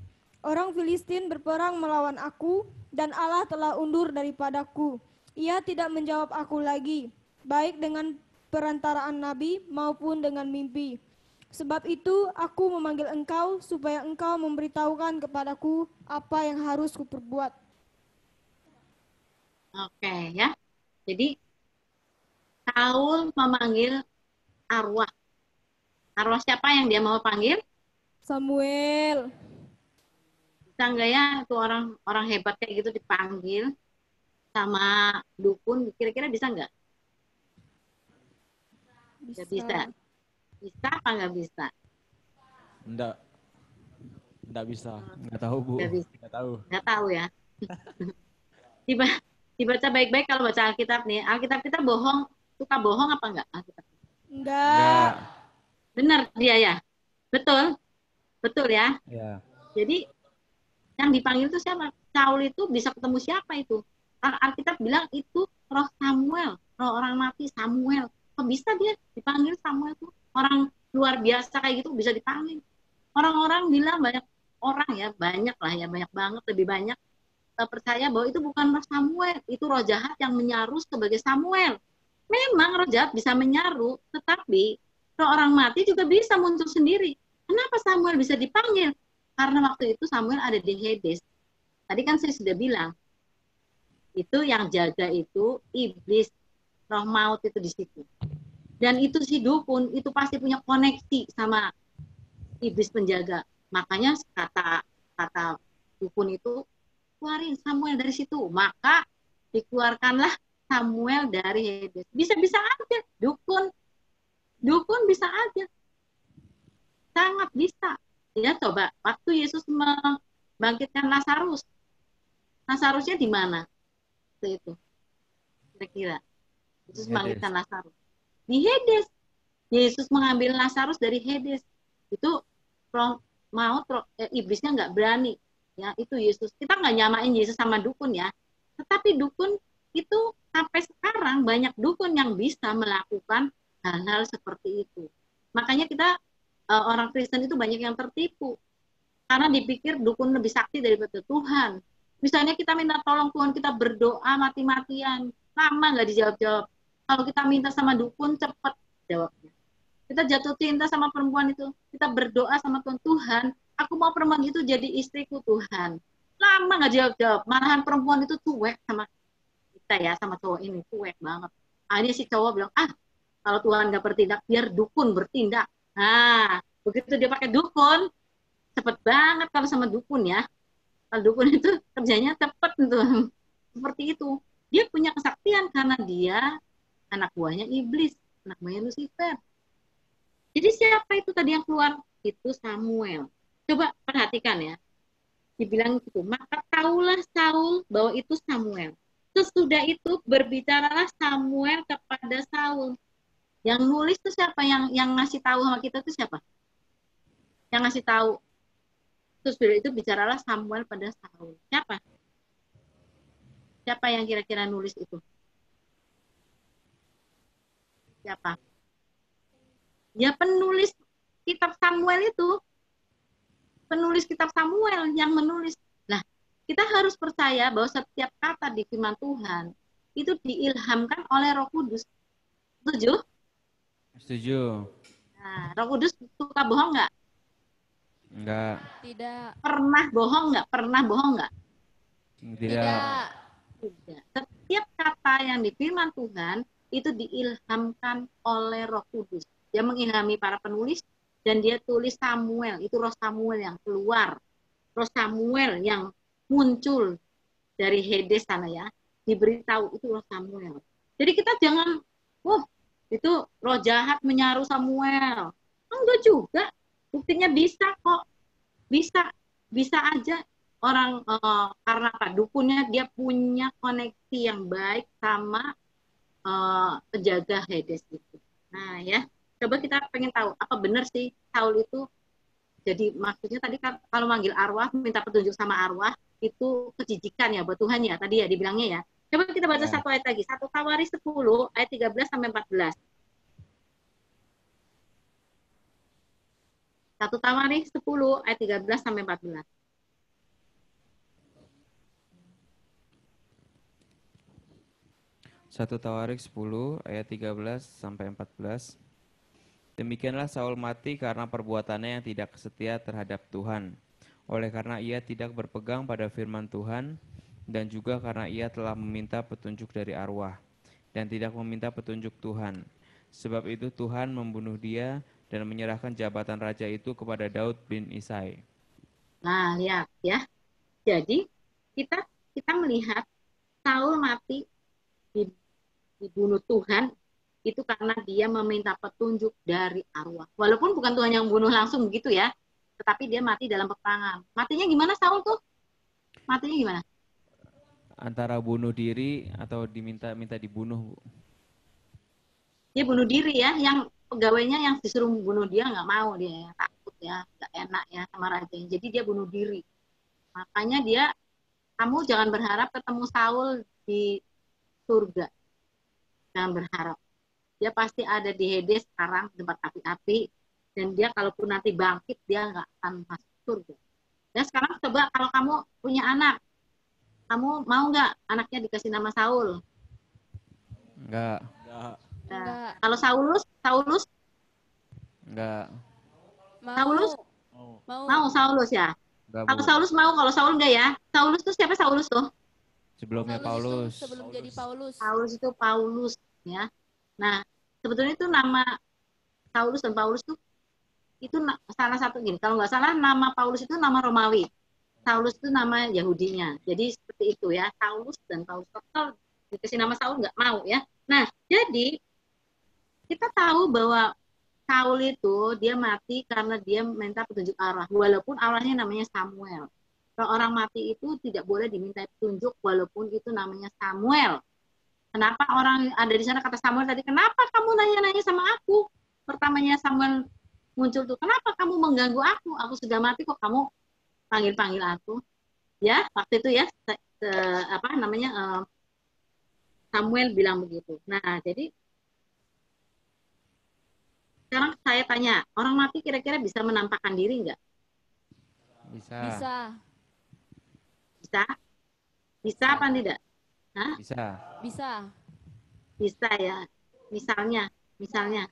Orang Filistin berperang melawan aku dan Allah telah undur daripadaku. Ia tidak menjawab aku lagi, baik dengan perantaraan nabi maupun dengan mimpi. Sebab itu aku memanggil engkau supaya engkau memberitahukan kepadaku apa yang harus kuperbuat." Oke ya. Jadi Saul memanggil arwah. Arwah siapa yang dia mau panggil? Samuel. Bisa nggak ya itu orang hebat kayak gitu dipanggil sama dukun? Kira-kira bisa nggak? Nggak bisa. Bisa apa nggak bisa? Enggak bisa. Nggak tahu, Bu. Nggak bisa. Enggak tahu. Nggak tahu ya. Dibaca baik-baik kalau baca Alkitab nih. Alkitab kita bohong, suka bohong apa enggak? Alkitab. Enggak. Benar dia ya. Betul. Betul ya. Ya. Jadi yang dipanggil itu siapa? Saul itu bisa ketemu siapa itu? Alkitab bilang itu roh Samuel, roh orang mati Samuel. Kok bisa dia dipanggil Samuel tuh? Orang luar biasa kayak gitu bisa dipanggil. Orang-orang bilang banyak orang ya, banyak lah ya, banyak banget, lebih banyak percaya bahwa itu bukan roh Samuel, itu roh jahat yang menyaru sebagai Samuel. Memang roh jahat bisa menyaru, tetapi roh orang mati juga bisa muncul sendiri. Kenapa Samuel bisa dipanggil? Karena waktu itu Samuel ada di Hades. Tadi kan saya sudah bilang, itu yang jaga itu iblis, roh maut itu di situ. Dan itu si dukun, itu pasti punya koneksi sama iblis penjaga. Makanya kata dukun itu, keluarin Samuel dari situ. Maka dikeluarkanlah Samuel dari Hades. Bisa-bisa aja, dukun bisa aja. Sangat bisa. Ya coba, waktu Yesus membangkitkan Lazarus. Lazarusnya di mana? Itu. Kira-kira. Yesus membangkitkan Lazarus. Di Hades. Yesus mengambil Lazarus dari Hades. Itu roh maut, iblisnya nggak berani. Ya, itu Yesus. Kita nggak nyamain Yesus sama dukun ya. Tetapi dukun itu sampai sekarang banyak dukun yang bisa melakukan hal-hal seperti itu. Makanya kita orang Kristen itu banyak yang tertipu. Karena dipikir dukun lebih sakti daripada Tuhan. Misalnya kita minta tolong Tuhan, kita berdoa mati-matian. Lama nggak dijawab-jawab. Kalau kita minta sama dukun, cepat jawabnya. Kita jatuh cinta sama perempuan itu. Kita berdoa sama Tuhan, Tuhan, aku mau perempuan itu jadi istriku Tuhan. Lama nggak jawab-jawab. Malahan perempuan itu cuek sama kita ya, sama cowok ini. Cuek banget. Akhirnya si cowok bilang, kalau Tuhan nggak bertindak, biar dukun bertindak. Nah, begitu dia pakai dukun, cepet banget kalau sama dukun ya. Kalau dukun itu kerjanya cepet tuh. Seperti itu. Dia punya kesaktian karena dia anak buahnya iblis, anak buahnya Lucifer. Jadi siapa itu tadi yang keluar? Itu Samuel. Coba perhatikan ya. Dibilang gitu, maka taulah Saul bahwa itu Samuel. Sesudah itu berbicaralah Samuel kepada Saul. Yang nulis itu siapa? Yang ngasih tahu sama kita itu siapa? Yang ngasih tahu. Sesudah itu bicaralah Samuel pada Saul. Siapa? Siapa yang kira-kira nulis itu? Siapa? Ya penulis kitab Samuel itu. Penulis kitab Samuel yang menulis. Nah, kita harus percaya bahwa setiap kata di firman Tuhan itu diilhamkan oleh Roh Kudus. Setuju? Setuju. Nah, Roh Kudus suka bohong nggak? Enggak. Tidak. Pernah bohong nggak? Pernah bohong nggak? Tidak. Tidak. setiap kata yang di firman Tuhan itu diilhamkan oleh Roh Kudus. Dia mengilhami para penulis dan dia tulis Samuel, itu roh Samuel yang keluar. Roh Samuel yang muncul dari Hades sana ya, diberitahu itu roh Samuel. Jadi kita jangan, itu roh jahat menyaru Samuel. Enggak juga, buktinya bisa kok, bisa aja orang karena apa? Dukunnya dia punya koneksi yang baik sama penjaga Hades itu. Nah ya, coba kita pengen tahu apa benar sih Saul itu. Jadi maksudnya tadi kan kalau manggil arwah, minta petunjuk sama arwah itu kejijikan ya buat Tuhan ya tadi ya dibilangnya ya. Coba kita baca satu ayat lagi, 1 Tawaris 10 ayat 13 sampai 14. 1 Tawaris 10 ayat 13 sampai 14. Satu Tawarik 10 ayat 13 sampai 14. Demikianlah Saul mati karena perbuatannya yang tidak setia terhadap Tuhan. Oleh karena ia tidak berpegang pada firman Tuhan dan juga karena ia telah meminta petunjuk dari arwah dan tidak meminta petunjuk Tuhan. Sebab itu Tuhan membunuh dia dan menyerahkan jabatan raja itu kepada Daud bin Isai. Nah, lihat ya. Jadi kita melihat Saul mati dibunuh Tuhan itu karena dia meminta petunjuk dari arwah. Walaupun bukan Tuhan yang bunuh langsung begitu ya, tetapi dia mati dalam peperangan. Matinya gimana Saul tuh? Matinya gimana? Antara bunuh diri atau diminta dibunuh, Bu. Dia bunuh diri ya, yang pegawainya yang disuruh bunuh dia nggak mau, dia takut ya, nggak enak ya sama rajanya. Jadi dia bunuh diri. Makanya kamu jangan berharap ketemu Saul di surga. Jangan berharap. Dia pasti ada di Hades sekarang, tempat api-api. Dan dia kalaupun nanti bangkit, dia nggak akan masuk surga. Dan sekarang coba kalau kamu punya anak, kamu mau nggak anaknya dikasih nama Saul? Enggak. Nah, kalau Saulus? Enggak. Saulus? Mau. Mau Saulus ya? Enggak, Kalau Bu. Saulus mau, kalau Saul enggak ya? Saulus tuh siapa Saulus tuh? Sebelumnya Saulus Paulus. itu sebelum jadi Paulus. Paulus itu Paulus ya. Nah, sebetulnya itu nama Saulus dan Paulus tuh itu salah satu gini. Kalau nggak salah nama Paulus itu nama Romawi. Saulus itu nama Yahudinya. Jadi seperti itu ya. Saulus dan Paulus. Kalau dikasih nama Saul nggak mau ya. Nah, jadi kita tahu bahwa Saul itu dia mati karena dia minta petunjuk arwah. Walaupun arwahnya namanya Samuel. Kalau orang mati itu tidak boleh diminta petunjuk walaupun itu namanya Samuel. Kenapa orang ada di sana kata Samuel tadi, kenapa kamu nanya-nanya sama aku? Pertamanya Samuel muncul tuh, kenapa kamu mengganggu aku? Aku sudah mati kok kamu panggil-panggil aku. Ya, waktu itu ya, Samuel bilang begitu. Nah, jadi sekarang saya tanya, orang mati kira-kira bisa menampakkan diri nggak? Bisa. Bisa. Bisa? Bisa apa tidak? Hah? Bisa. Bisa. Bisa ya. Misalnya,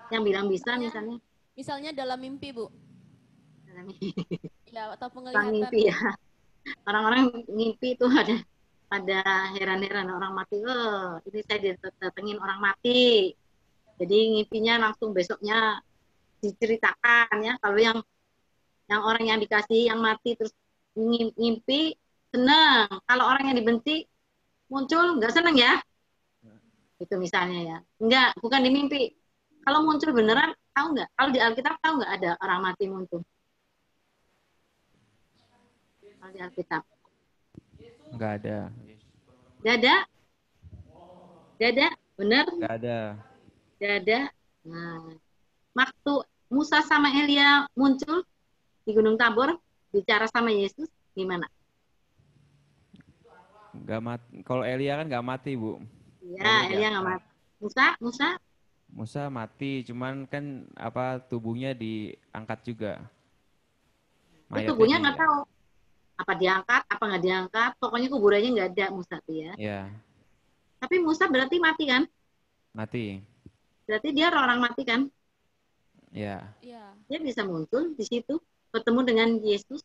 yang bilang bisa misalnya. Misalnya dalam mimpi, Bu. Ya, atau Orang penglihatan. mimpi ya. Orang-orang ngimpi itu ada heran-heran orang mati. Ini saya didatengin orang mati. Jadi ngimpinya langsung besoknya diceritakan ya. Kalau yang orang yang dikasih yang mati terus ngimpi senang. Kalau orang yang dibenci muncul nggak senang ya. Itu misalnya ya. Enggak, bukan di mimpi. Kalau muncul beneran, tahu nggak? Kalau di Alkitab tahu nggak ada orang mati muncul? Kalau di Alkitab. Enggak ada. Nggak ada? Nggak ada? Bener? Enggak ada. Nggak ada? Nah, waktu Musa sama Elia muncul di Gunung Tabor, bicara sama Yesus, gimana? Enggak mati. Kalau Elia kan enggak mati, Bu. Ya, Elia nggak mati. Musa mati, cuman kan tubuhnya diangkat juga. Mayatnya Tubuhnya nggak tahu apa diangkat, apa nggak diangkat. Pokoknya kuburannya nggak ada Musa tuh ya. Ya, Tapi Musa berarti mati kan? mati. Berarti dia orang mati kan? Ya. Iya. Dia bisa muncul di situ, bertemu dengan Yesus,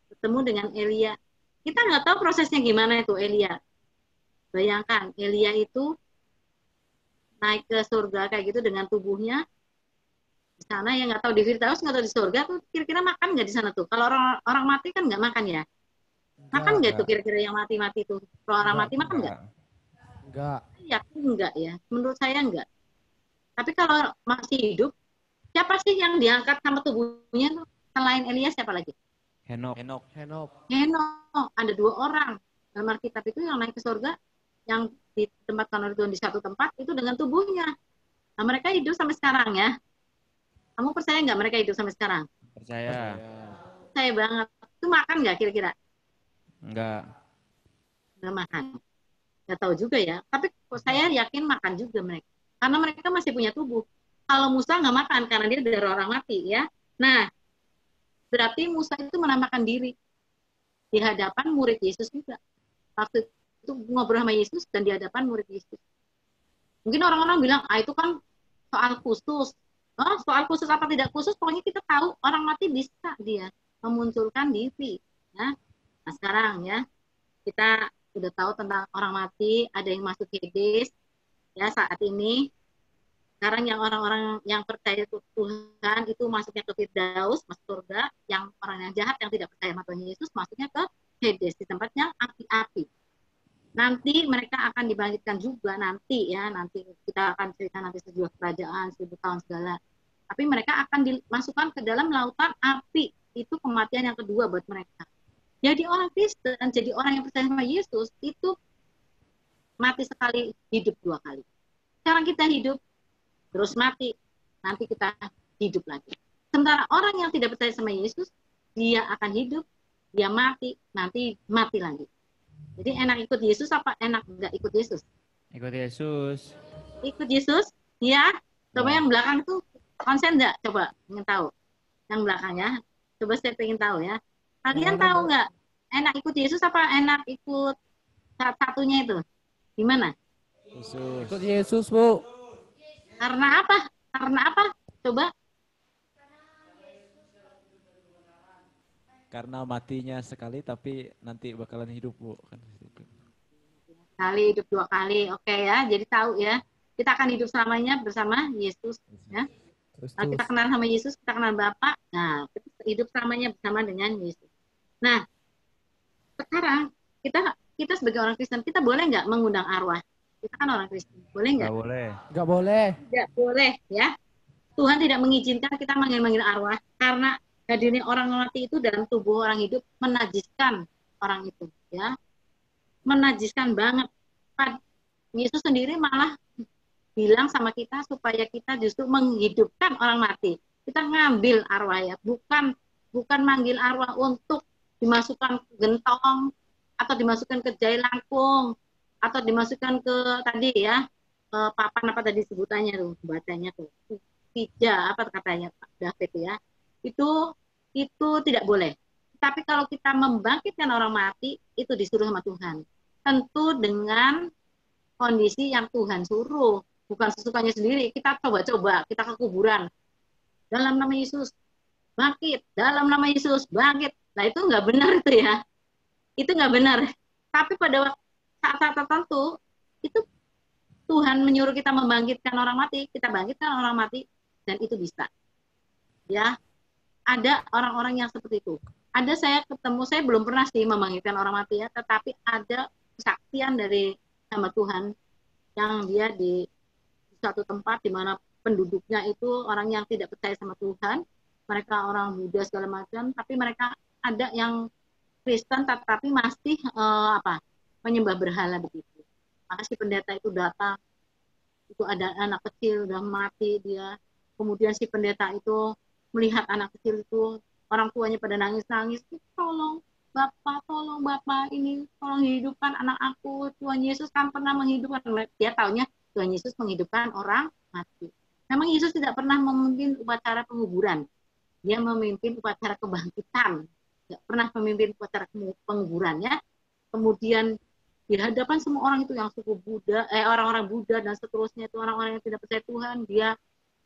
bertemu dengan Elia. Kita nggak tahu prosesnya gimana itu Elia. Bayangkan Elia itu naik ke surga kayak gitu dengan tubuhnya di sana, yang nggak tahu di Firdaus nggak tahu di surga tuh kira-kira makan nggak di sana tuh? Kalau orang orang mati kan nggak makan ya? Makan nggak tuh kira-kira yang mati-mati tuh? Kalau orang mati makan nggak? Enggak. Yakin nggak ya? Menurut saya nggak. Tapi kalau masih hidup, siapa sih yang diangkat sama tubuhnya tuh? Selain Elia siapa lagi? Henok. Henok. Henok. Ada 2 orang dalam Alkitab itu yang naik ke surga, yang ditempatkan oleh Tuhan di satu tempat itu dengan tubuhnya. Nah, mereka hidup sampai sekarang ya. Kamu percaya nggak mereka hidup sampai sekarang? Percaya. Percaya banget. Itu makan nggak kira-kira? Enggak. Nggak makan. Nggak tahu juga ya. Tapi saya yakin makan juga mereka. Karena mereka masih punya tubuh. Kalau Musa nggak makan karena dia dari orang mati ya. Nah, berarti Musa itu menampakkan diri di hadapan murid Yesus juga. Waktu itu ngobrol sama Yesus dan di hadapan murid Yesus. Mungkin orang-orang bilang, itu kan soal khusus. Oh, soal khusus apa tidak khusus, pokoknya kita tahu orang mati bisa dia memunculkan diri. Ya. Nah sekarang ya, kita sudah tahu tentang orang mati, ada yang masuk Hades ya saat ini. Sekarang yang orang-orang yang percaya Tuhan itu masuknya ke Firdaus, masuk surga. Yang orang yang jahat yang tidak percaya sama Tuhan Yesus masuknya ke Hades, di tempatnya api-api. Nanti mereka akan dibangkitkan juga nanti ya, nanti kita akan cerita nanti sebuah kerajaan 1000 tahun segala. Tapi mereka akan dimasukkan ke dalam lautan api. Itu kematian yang kedua buat mereka. Jadi orang Kristen, jadi orang yang percaya sama Yesus itu mati sekali, hidup 2 kali. Sekarang kita hidup, terus mati, nanti kita hidup lagi. Sementara orang yang tidak percaya sama Yesus, dia akan hidup, dia mati, nanti mati lagi. Jadi enak ikut Yesus apa enak nggak ikut Yesus? Ikut Yesus. Ikut Yesus, ya. Coba Ya. yang belakang tuh konsen nggak? Coba ingin tahu. Yang belakang ya. Coba saya pengen tahu ya. Kalian Yang mana, tahu Bu? nggak? Enak ikut Yesus apa enak ikut satunya itu? Gimana? Yesus. Ikut Yesus, Bu. Karena apa? Karena apa? Coba. Karena matinya sekali tapi nanti bakalan hidup, Bu. Kan. Kali hidup 2 kali. Oke ya. Jadi tahu ya. Kita akan hidup selamanya bersama Yesus. Ya. Kalau kita kenal sama Yesus, kita kenal Bapa. Nah, kita hidup selamanya bersama dengan Yesus. Nah, sekarang kita sebagai orang Kristen, kita boleh nggak mengundang arwah? Kita kan orang Kristen, boleh nggak? Enggak boleh. Enggak boleh. Tidak boleh, ya. Tuhan tidak mengizinkan kita manggil-manggil arwah karena hadirnya orang mati itu dalam tubuh orang hidup menajiskan orang itu, ya. Menajiskan banget. Yesus sendiri malah bilang sama kita supaya kita justru menghidupkan orang mati. Kita ngambil arwah ya, bukan manggil arwah untuk dimasukkan ke gentong atau dimasukkan ke jai langkung atau dimasukkan ke tadi ya papan apa tadi sebutannya tuh bacanya tuh pija apa katanya Pak David ya itu tidak boleh. Tapi kalau kita membangkitkan orang mati itu disuruh sama Tuhan, tentu dengan kondisi yang Tuhan suruh, bukan sesukanya sendiri. Kita coba-coba, kita ke kuburan dalam nama Yesus bangkit, dalam nama Yesus bangkit. Nah itu nggak benar itu ya, itu nggak benar. Tapi pada saat-saat tertentu itu Tuhan menyuruh kita membangkitkan orang mati, kita bangkitkan orang mati dan itu bisa. Ya, ada orang-orang yang seperti itu. Ada saya ketemu, saya belum pernah sih membangkitkan orang mati ya, tetapi ada kesaksian dari sama Tuhan yang dia di suatu tempat di mana penduduknya itu orang yang tidak percaya sama Tuhan, mereka orang Buddha segala macam, tapi mereka ada yang Kristen tetapi masih menyembah berhala begitu. Maka si pendeta itu datang, itu ada anak kecil udah mati dia, kemudian si pendeta itu melihat anak kecil itu, orang tuanya pada nangis-nangis, tolong Bapak ini, tolong hidupkan anak aku, Tuhan Yesus kan pernah menghidupkan. Dia taunya Tuhan Yesus menghidupkan orang mati. Memang Yesus tidak pernah memimpin upacara penguburan, dia memimpin upacara kebangkitan, tidak pernah memimpin upacara penguburan ya. Kemudian di hadapan semua orang itu yang suku Buddha, orang-orang Buddha dan seterusnya itu orang-orang yang tidak percaya Tuhan, dia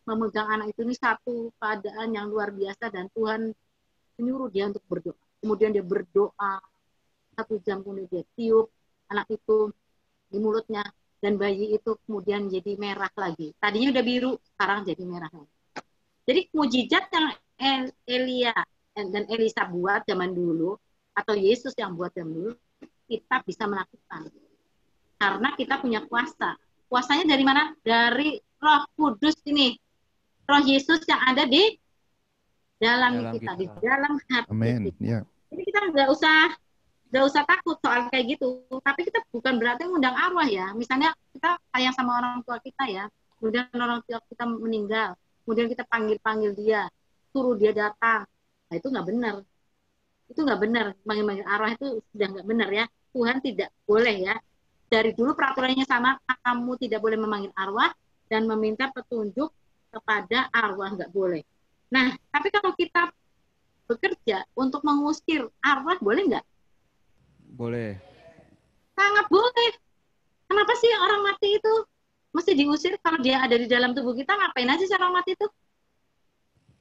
memegang anak itu, ini satu keadaan yang luar biasa dan Tuhan menyuruh dia untuk berdoa. Kemudian dia berdoa 1 jam kemudian dia tiup anak itu, di mulutnya, dan bayi itu kemudian jadi merah lagi. Tadinya udah biru, sekarang jadi merah lagi. Jadi mujizat yang Elia dan Elisa buat zaman dulu, atau Yesus yang buat zaman dulu, kita bisa melakukan. Karena kita punya kuasa. Kuasanya dari mana? Dari Roh Kudus ini. Roh Yesus yang ada di dalam kita, di dalam hati Amin. kita. Ya. Jadi kita nggak usah takut soal kayak gitu. Tapi kita bukan berarti ngundang arwah ya. Misalnya kita sayang sama orang tua kita ya, kemudian orang tua kita meninggal, kemudian kita panggil dia, suruh dia datang. Nah itu nggak benar. Itu nggak benar. Manggil-manggil arwah itu sudah nggak benar ya. Tuhan tidak boleh ya. Dari dulu peraturannya sama, kamu tidak boleh memanggil arwah dan meminta petunjuk kepada arwah, nggak boleh. Nah, tapi kalau kita bekerja untuk mengusir arwah, boleh nggak? Boleh. Sangat boleh. Kenapa sih orang mati itu mesti diusir? Kalau dia ada di dalam tubuh kita, ngapain aja sih orang mati itu?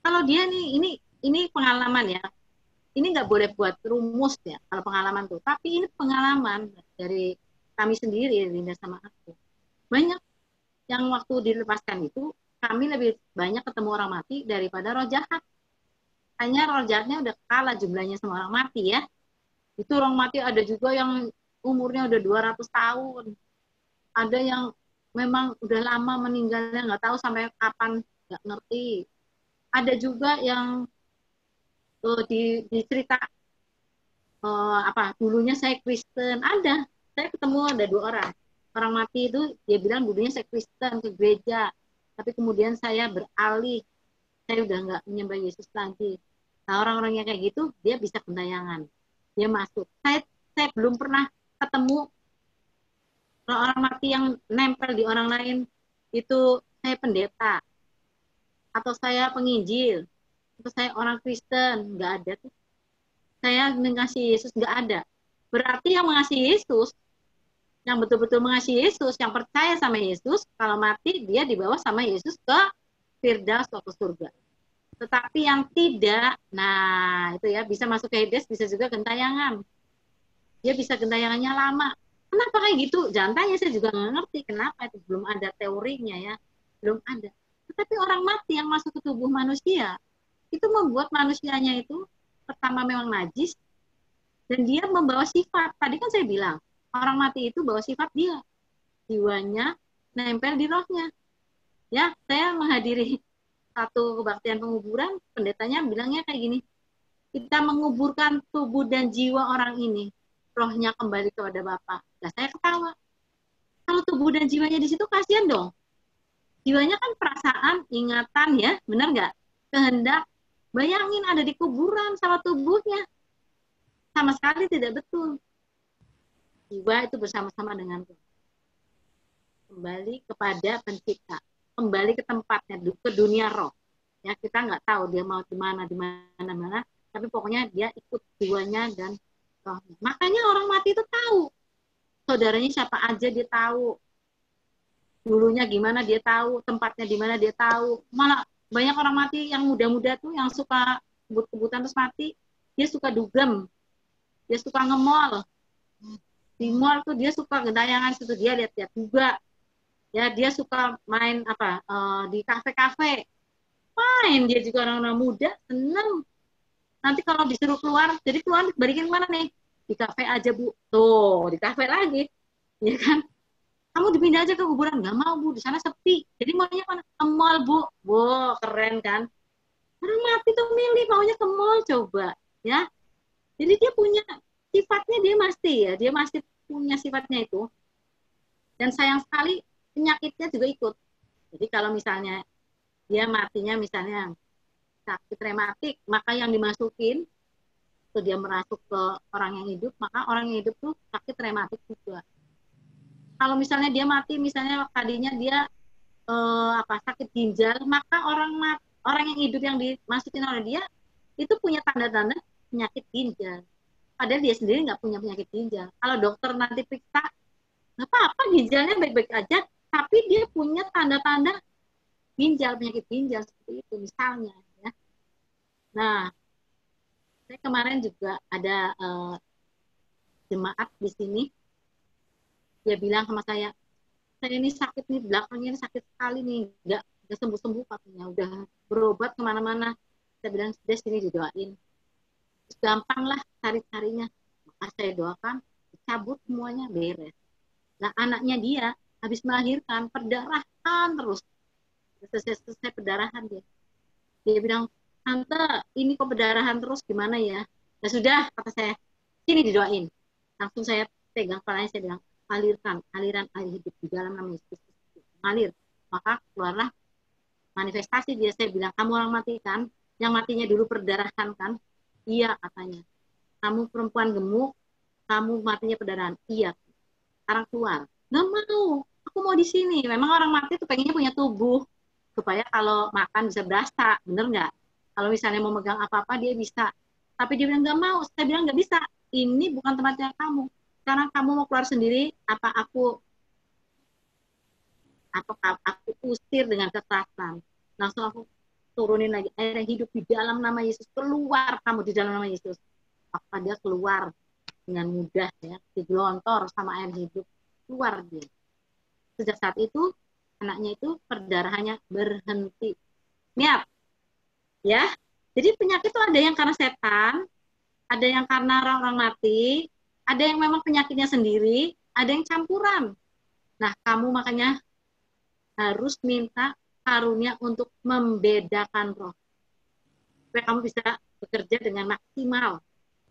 Kalau dia nih, ini pengalaman ya. Ini nggak boleh buat rumus ya, kalau pengalaman tuh. Tapi ini pengalaman dari kami sendiri, Linda sama aku. Banyak yang waktu dilepaskan itu, kami lebih banyak ketemu orang mati daripada roh jahat. Hanya roh jahatnya udah kalah jumlahnya sama orang mati ya. Itu orang mati ada juga yang umurnya udah 200 tahun. Ada yang memang udah lama meninggalnya, nggak tahu sampai kapan, nggak ngerti. Ada juga yang dicerita dulunya saya Kristen. Ada, saya ketemu ada 2 orang. Orang mati itu dia bilang dulunya saya Kristen, ke gereja, tapi kemudian saya beralih, saya udah nggak menyembah Yesus lagi. Nah orang-orang yang kayak gitu dia bisa gentayangan, dia masuk. Saya belum pernah ketemu orang mati yang nempel di orang lain itu saya pendeta atau saya penginjil atau saya orang Kristen, nggak ada tuh. Saya mengasihi Yesus, nggak ada. Berarti yang mengasihi Yesus, yang betul-betul mengasihi Yesus, yang percaya sama Yesus, kalau mati dia dibawa sama Yesus ke Firdaus atau ke surga. Tetapi yang tidak, nah itu ya, bisa masuk ke Hades, bisa juga gentayangan. Dia bisa gentayangannya lama. Kenapa kayak gitu? Jangan tanya, saya juga nggak ngerti kenapa, itu belum ada teorinya ya, belum ada. Tetapi orang mati yang masuk ke tubuh manusia, itu membuat manusianya itu pertama memang najis, dan dia membawa sifat. Tadi kan saya bilang, orang mati itu bawa sifat dia. Jiwanya nempel di rohnya. Ya, saya menghadiri satu kebaktian penguburan, pendetanya bilangnya kayak gini, kita menguburkan tubuh dan jiwa orang ini, rohnya kembali kepada Bapa. Nah, saya ketawa. Kalau tubuh dan jiwanya di situ, kasihan dong. Jiwanya kan perasaan, ingatan ya, benar nggak? Kehendak. Bayangin ada di kuburan sama tubuhnya. Sama sekali tidak betul. Jiwa itu bersama-sama dengan Tuhan. Kembali kepada pencipta. Kembali ke tempatnya, ke dunia roh. Ya, kita nggak tahu dia mau di mana, tapi pokoknya dia ikut jiwanya dan rohnya. Makanya orang mati itu tahu. Saudaranya siapa aja dia tahu. Dulunya gimana dia tahu, tempatnya di mana dia tahu. Malah banyak orang mati yang muda-muda tuh yang suka kebut-kebutan terus mati, dia suka dugem, dia suka nge-mall. Di mall tuh dia suka gentayangan situ, dia lihat-lihat juga. Ya, dia suka main di kafe-kafe. Main dia juga orang-orang muda, seneng. Nanti kalau disuruh keluar, jadi keluar balikin mana nih? Di kafe aja, Bu. Tuh, di kafe lagi. Ya kan? Kamu dipindah aja ke kuburan. Nggak mau, Bu. Di sana sepi. Jadi maunya mana? Ke mall, Bu. Wow, keren kan? Orang mati tuh milih maunya ke mall, coba. Ya. Jadi dia punya sifatnya, dia masih punya sifatnya itu. Dan sayang sekali, penyakitnya juga ikut. Jadi kalau misalnya dia matinya misalnya sakit rematik, maka yang dimasukin itu dia merasuk ke orang yang hidup, maka orang yang hidup tuh sakit rematik juga. Kalau misalnya dia mati, misalnya tadinya dia sakit ginjal, maka orang yang hidup yang dimasukin oleh dia itu punya tanda-tanda penyakit ginjal. Padahal dia sendiri nggak punya penyakit ginjal. Kalau dokter nanti periksa, nggak apa-apa, ginjalnya baik-baik aja, tapi dia punya tanda-tanda ginjal, penyakit ginjal seperti itu misalnya. Ya. Nah, saya kemarin juga ada jemaat di sini Dia bilang sama saya ini sakit nih, belakangnya ini sakit sekali nih, nggak sembuh-sembuh katanya, udah berobat kemana-mana. Saya bilang, sudah sini didoain. Gampang lah cari-carinya. Maka saya doakan, cabut semuanya, beres. Nah anaknya dia habis melahirkan, perdarahan terus. Selesai perdarahan dia. Dia bilang, tante ini kok perdarahan terus gimana ya? Ya sudah, kata saya, sini didoain. Langsung saya pegang kepalanya, saya bilang, alirkan aliran air hidup di dalam nama Yesus. Ngalir. Maka keluarlah manifestasi dia. Saya bilang, kamu orang mati kan? Yang matinya dulu perdarahan kan? Iya katanya. Kamu perempuan gemuk, kamu matinya perdarahan. Iya. Sekarang keluar. Nggak mau. Aku mau di sini. Memang orang mati itu pengennya punya tubuh supaya kalau makan bisa berasa. Bener nggak? Kalau misalnya mau megang apa-apa dia bisa. Tapi dia bilang nggak mau. Saya bilang nggak bisa. Ini bukan tempatnya kamu. Sekarang kamu mau keluar sendiri, apa aku usir dengan kekerasan. Langsung aku turunin lagi air yang hidup di dalam nama Yesus. Keluar kamu di dalam nama Yesus. Maka dia keluar dengan mudah ya, digelontor sama air hidup. Keluar dia. Sejak saat itu anaknya itu perdarahannya berhenti. Niat. Ya. Jadi penyakit itu ada yang karena setan, ada yang karena orang-orang mati, ada yang memang penyakitnya sendiri, ada yang campuran. Nah, kamu makanya harus minta karunia untuk membedakan roh. Supaya kamu bisa bekerja dengan maksimal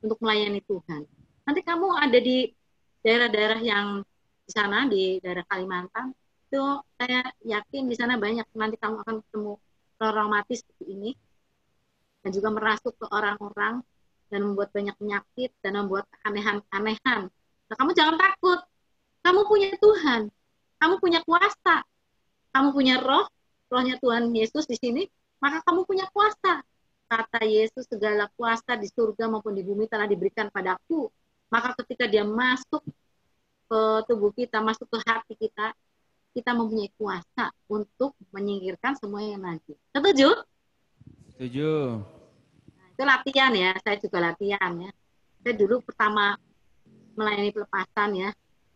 untuk melayani Tuhan. Nanti kamu ada di daerah-daerah yang di sana, di daerah Kalimantan, itu saya yakin di sana banyak nanti kamu akan ketemu orang mati seperti ini, dan juga merasuk ke orang-orang, dan membuat banyak penyakit, dan membuat keanehan-keanehan. Nah, kamu jangan takut. Kamu punya Tuhan. Kamu punya kuasa. Kamu punya roh. Rohnya Tuhan Yesus di sini. Maka kamu punya kuasa. Kata Yesus, segala kuasa di surga maupun di bumi telah diberikan padaku. Maka ketika dia masuk ke tubuh kita, masuk ke hati kita, kita mempunyai kuasa untuk menyingkirkan semua yang najis. Setuju? Setuju. Itu latihan ya, saya juga latihan ya. Saya dulu pertama melayani pelepasan ya,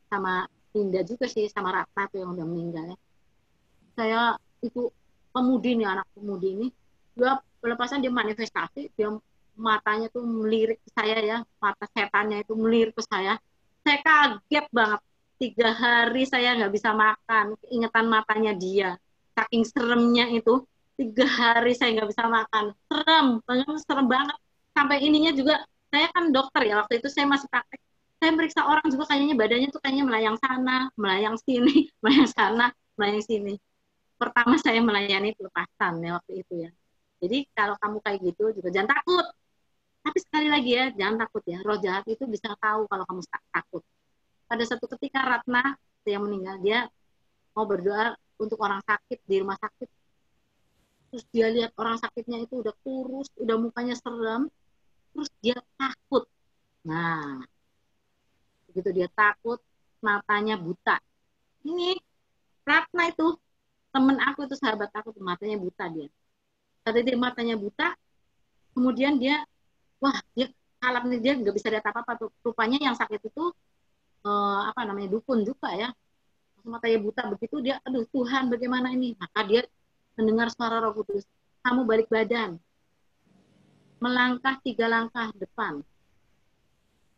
sama Linda juga sih, sama Ratna tuh yang udah meninggal ya. Saya itu pemudi nih, anak pemudi ini, dia pelepasan dia manifestasi, dia matanya tuh melirik ke saya ya, mata setannya itu melirik ke saya. Saya kaget banget, 3 hari saya nggak bisa makan, ingetan matanya dia, saking seremnya itu. 3 hari saya nggak bisa makan, serem banget. Sampai ininya juga, saya kan dokter ya, waktu itu saya masih praktek. Saya meriksa orang juga kayaknya badannya tuh kayaknya melayang sana, melayang sini, melayang sana, melayang sini. Pertama saya melayani pelepasan ya waktu itu ya. Jadi kalau kamu kayak gitu juga jangan takut. Tapi sekali lagi ya, jangan takut ya. Roh jahat itu bisa tahu kalau kamu takut. Pada satu ketika Ratna yang meninggal, dia mau berdoa untuk orang sakit di rumah sakit. Terus dia lihat orang sakitnya itu udah kurus, udah mukanya serem, terus dia takut. Nah, begitu dia takut, matanya buta. Ini Ratna itu, temen aku itu, sahabat aku, matanya buta dia. Tadi dia matanya buta, kemudian dia, wah, dia kalap nih, dia nggak bisa lihat apa-apa tuh. Rupanya yang sakit itu, dukun juga ya. Matanya buta begitu, dia, aduh Tuhan bagaimana ini? Maka dia mendengar suara Roh Kudus, kamu balik badan, melangkah 3 langkah depan,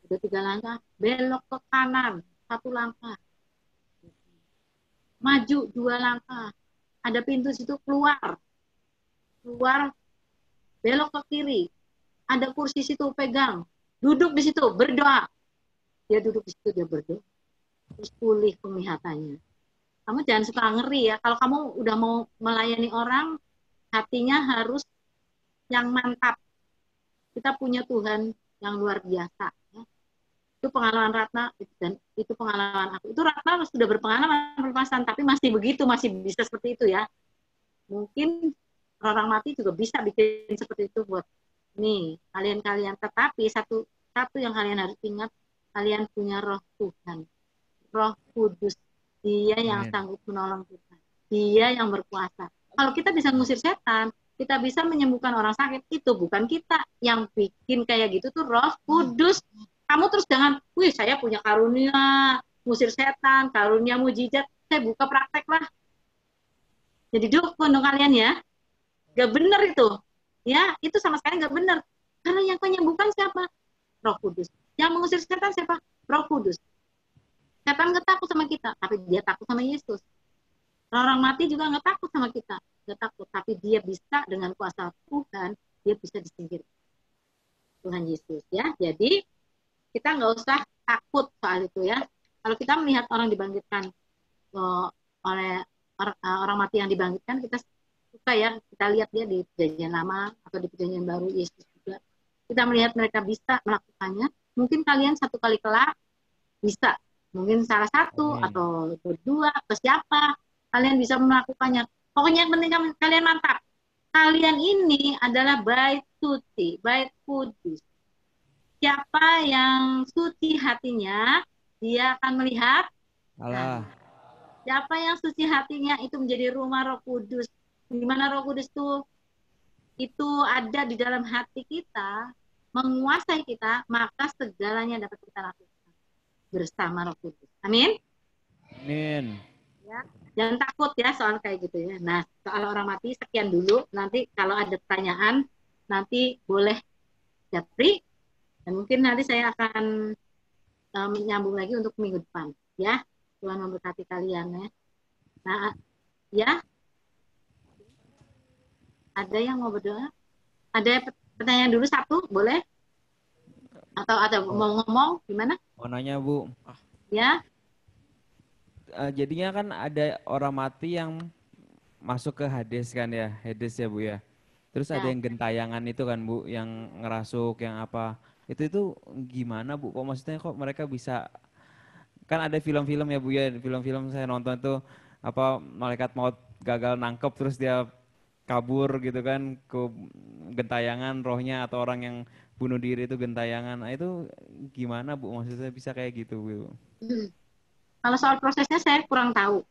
udah 3 langkah, belok ke kanan 1 langkah, maju 2 langkah, ada pintu situ, keluar, belok ke kiri, ada kursi situ, pegang, duduk di situ, berdoa. Dia duduk di situ, dia berdoa, terus pulih penglihatannya. Kamu jangan suka ngeri ya. Kalau kamu udah mau melayani orang, hatinya harus yang mantap. Kita punya Tuhan yang luar biasa. Ya. Itu pengalaman Ratna dan itu pengalaman aku. Itu Ratna sudah berpengalaman pelepasan, tapi masih begitu, masih bisa seperti itu ya. Mungkin orang mati juga bisa bikin seperti itu buat nih kalian-kalian. Tetapi satu yang kalian harus ingat, kalian punya Roh Tuhan, Roh Kudus. Dia yang sanggup menolong kita. Dia yang berkuasa. Kalau kita bisa ngusir setan, kita bisa menyembuhkan orang sakit, itu bukan kita. Yang bikin kayak gitu tuh Roh Kudus. Kamu terus jangan, wih saya punya karunia, ngusir setan, karunia mujizat, saya buka praktek lah. Jadi dukun dong kalian ya. Gak bener itu. Ya, itu sama sekali gak bener. Karena yang menyembuhkan siapa? Roh Kudus. Yang mengusir setan siapa? Roh Kudus. Setan gak takut sama kita, tapi dia takut sama Yesus. Orang mati juga gak takut sama kita. Gak takut, tapi dia bisa dengan kuasa Tuhan, dia bisa disingkirkan. Tuhan Yesus ya. Jadi kita nggak usah takut soal itu ya. Kalau kita melihat orang dibangkitkan oleh orang mati yang dibangkitkan, kita suka ya, kita lihat dia di perjanjian lama atau di perjanjian baru, Yesus juga. Kita melihat mereka bisa melakukannya. Mungkin kalian satu kali kelak bisa, mungkin salah satu atau berdua atau siapa, kalian bisa melakukannya. Pokoknya yang penting kalian mantap. Kalian ini adalah bait suci, bait kudus. Siapa yang suci hatinya, dia akan melihat Allah. Siapa yang suci hatinya itu menjadi rumah Roh Kudus. Di mana Roh Kudus itu ada di dalam hati kita, menguasai kita, maka segalanya dapat kita lakukan bersama Roh Kudus. Amin. Amin. Ya, jangan takut ya soal kayak gitu ya. Nah, soal orang mati sekian dulu. Nanti kalau ada pertanyaan, nanti boleh japri. Dan mungkin nanti saya akan menyambung lagi untuk minggu depan. Ya, Tuhan memberkati kalian ya. Nah, ya. Ada yang mau berdoa? Ada pertanyaan dulu satu, boleh? Atau ada mau ngomong gimana? Mau nanya Bu. Ya. Jadinya kan ada orang mati yang masuk ke Hades kan ya, Hades ya Bu ya. Terus ada yang gentayangan itu kan Bu, yang ngerasuk, yang apa. Itu gimana Bu? Kok maksudnya kok mereka bisa, kan ada film-film ya Bu ya, film-film saya nonton tuh apa malaikat maut gagal nangkep terus dia kabur gitu kan ke gentayangan rohnya, atau orang yang bunuh diri itu gentayangan. Nah, itu gimana Bu? Maksudnya bisa kayak gitu Bu? Kalau soal prosesnya saya kurang tahu.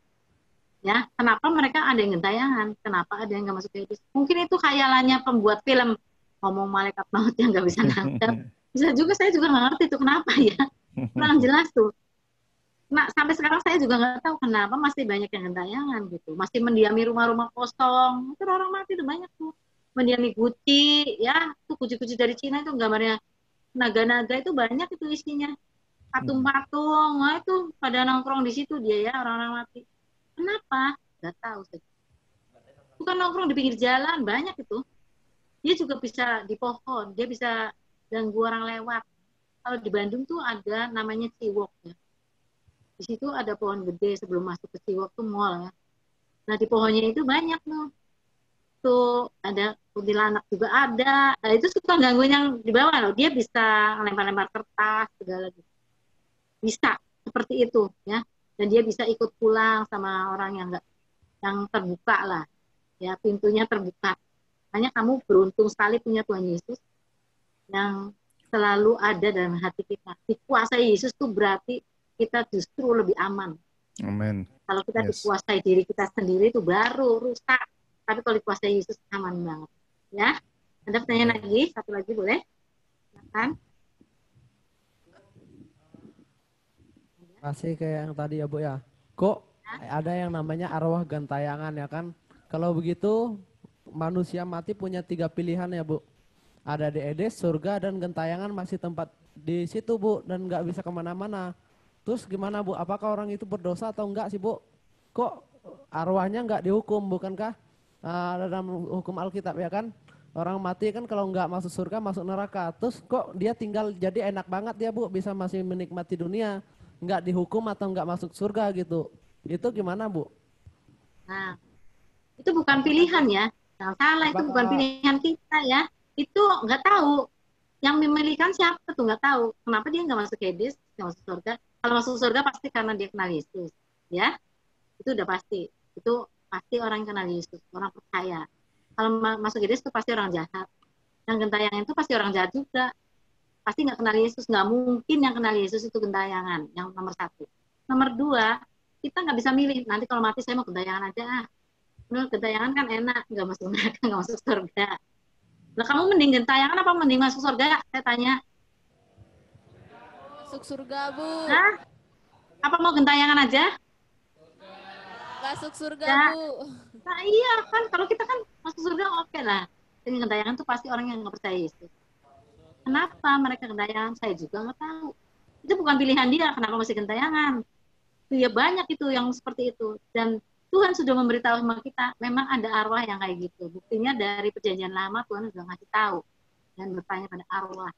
Ya, kenapa mereka ada yang gentayangan? Kenapa ada yang nggak masuk Hades? Mungkin itu khayalannya pembuat film, ngomong malaikat maut yang nggak bisa nangkep. Bisa juga, saya juga nggak ngerti itu kenapa ya. Kurang jelas tuh. Nah, sampai sekarang saya juga nggak tahu kenapa masih banyak yang gentayangan gitu. Masih mendiami rumah-rumah kosong. Itu orang mati itu banyak tuh. Mendiami guci, ya. Tuh guci-guci dari Cina itu gambarnya naga-naga itu banyak itu isinya. Patung-patung, nah itu pada nongkrong di situ dia ya, orang-orang mati. Kenapa? Nggak tahu saya. Bukan nongkrong di pinggir jalan, banyak itu. Dia juga bisa di pohon, dia bisa ganggu orang lewat. Kalau di Bandung tuh ada namanya Ciwok ya. Di situ ada pohon gede sebelum masuk ke Ciwok tuh mall ya. Nah di pohonnya itu banyak tuh. Tuh ada kuntilanak juga ada. Nah, itu suka gangguin yang di bawah loh. Dia bisa lempar-lempar kertas segala gitu. Bisa seperti itu ya, dan dia bisa ikut pulang sama orang yang terbuka lah ya, pintunya terbuka. Hanya kamu beruntung sekali punya Tuhan Yesus yang selalu ada dalam hati kita. Dikuasai Yesus tuh berarti kita justru lebih aman. Amin. Kalau kita dikuasai diri kita sendiri itu baru rusak, tapi kalau dikuasai Yesus aman banget ya. Ada pertanyaan lagi, satu lagi boleh? Silakan. Masih kayak yang tadi ya Bu ya. Kok ada yang namanya arwah gentayangan ya kan? Kalau begitu manusia mati punya 3 pilihan ya Bu. Ada di Hades, surga, dan gentayangan masih tempat di situ Bu, dan nggak bisa kemana-mana. Terus gimana Bu? Apakah orang itu berdosa atau enggak sih Bu? Kok arwahnya nggak dihukum, bukankah dalam hukum Alkitab ya kan? Orang mati kan kalau nggak masuk surga masuk neraka. Terus kok dia tinggal jadi enak banget ya Bu, bisa masih menikmati dunia, nggak dihukum atau nggak masuk surga gitu. Itu gimana Bu? Nah, itu bukan pilihan ya. Yang salah itu bukan pilihan kita ya. Itu nggak tahu. Yang memilihkan siapa tuh nggak tahu. Kenapa dia nggak masuk Hades, nggak masuk surga? Kalau masuk surga pasti karena dia kenal Yesus, ya. Itu udah pasti. Itu pasti orang yang kenal Yesus, orang percaya. Kalau masuk Hades itu pasti orang jahat. Yang gentayangan itu pasti orang jahat juga. Pasti nggak kenal Yesus. Nggak mungkin yang kenal Yesus itu gentayangan. Yang nomor 1. Nomor 2, kita nggak bisa milih. Nanti kalau mati saya mau gentayangan aja. Menurut gentayangan kan enak, nggak masuk neraka, nggak masuk surga. Nah, kamu mending gentayangan apa mending masuk surga? Saya tanya. Masuk surga, Bu. Hah? Apa mau gentayangan aja? Masuk surga, Ya. Bu. Nah iya kan, kalau kita kan masuk surga oke lah. Ini gentayangan tuh pasti orang yang nggak percaya Yesus. Kenapa mereka gentayangan? Saya juga nggak tahu. Itu bukan pilihan dia, kenapa masih gentayangan. Ya banyak itu yang seperti itu. Dan Tuhan sudah memberitahu sama kita, memang ada arwah yang kayak gitu. Buktinya dari perjanjian lama Tuhan sudah ngasih tahu. Dan bertanya pada arwah.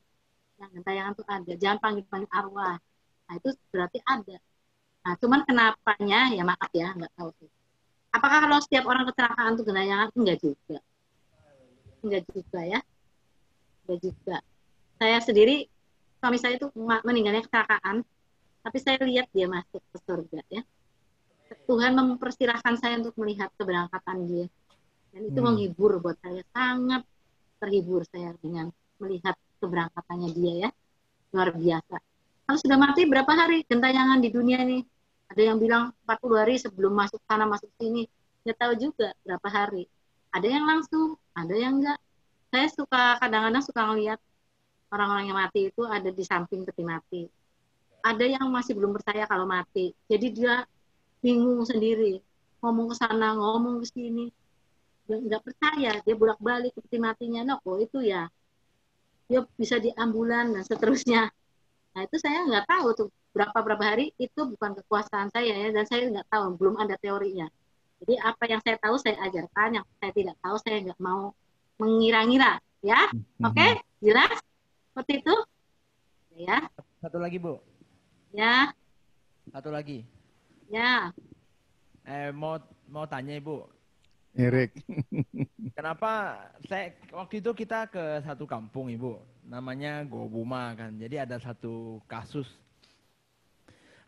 Yang gentayangan itu ada. Jangan panggil-panggil arwah. Nah itu berarti ada. Nah cuman kenapanya, ya maaf ya, nggak tahu sih. Apakah kalau setiap orang kecelakaan itu gentayangan? Enggak juga. Enggak juga ya. Enggak juga. Saya sendiri, suami saya itu meninggalnya kecelakaan, tapi saya lihat dia masuk ke surga ya. Tuhan mempersilahkan saya untuk melihat keberangkatan dia. Dan itu menghibur buat saya, sangat terhibur saya dengan melihat keberangkatannya dia ya. Luar biasa. Kalau sudah mati berapa hari gentayangan di dunia ini? Ada yang bilang 40 hari sebelum masuk sana, masuk sini. Nggak tahu juga berapa hari. Ada yang langsung, ada yang enggak. Saya suka, kadang-kadang suka ngelihat orang-orang yang mati itu ada di samping peti mati. Ada yang masih belum percaya kalau mati. Jadi dia bingung sendiri. Ngomong ke sana, ngomong ke sini. Nggak percaya. Dia bolak-balik ke peti matinya. Nah, kok itu ya. Dia bisa di ambulan dan seterusnya. Nah, itu saya nggak tahu tuh. Berapa hari itu bukan kekuasaan saya ya. Dan saya nggak tahu. Belum ada teorinya. Jadi apa yang saya tahu saya ajarkan. Yang saya tidak tahu saya nggak mau mengira-ngira. Ya, oke? Jelas? Seperti itu? Ya. Satu lagi, Bu. Ya. Satu lagi. Ya. Mau tanya, Ibu. Erik. Kenapa waktu itu kita ke satu kampung, Ibu. Namanya Gobuma kan. Jadi ada satu kasus.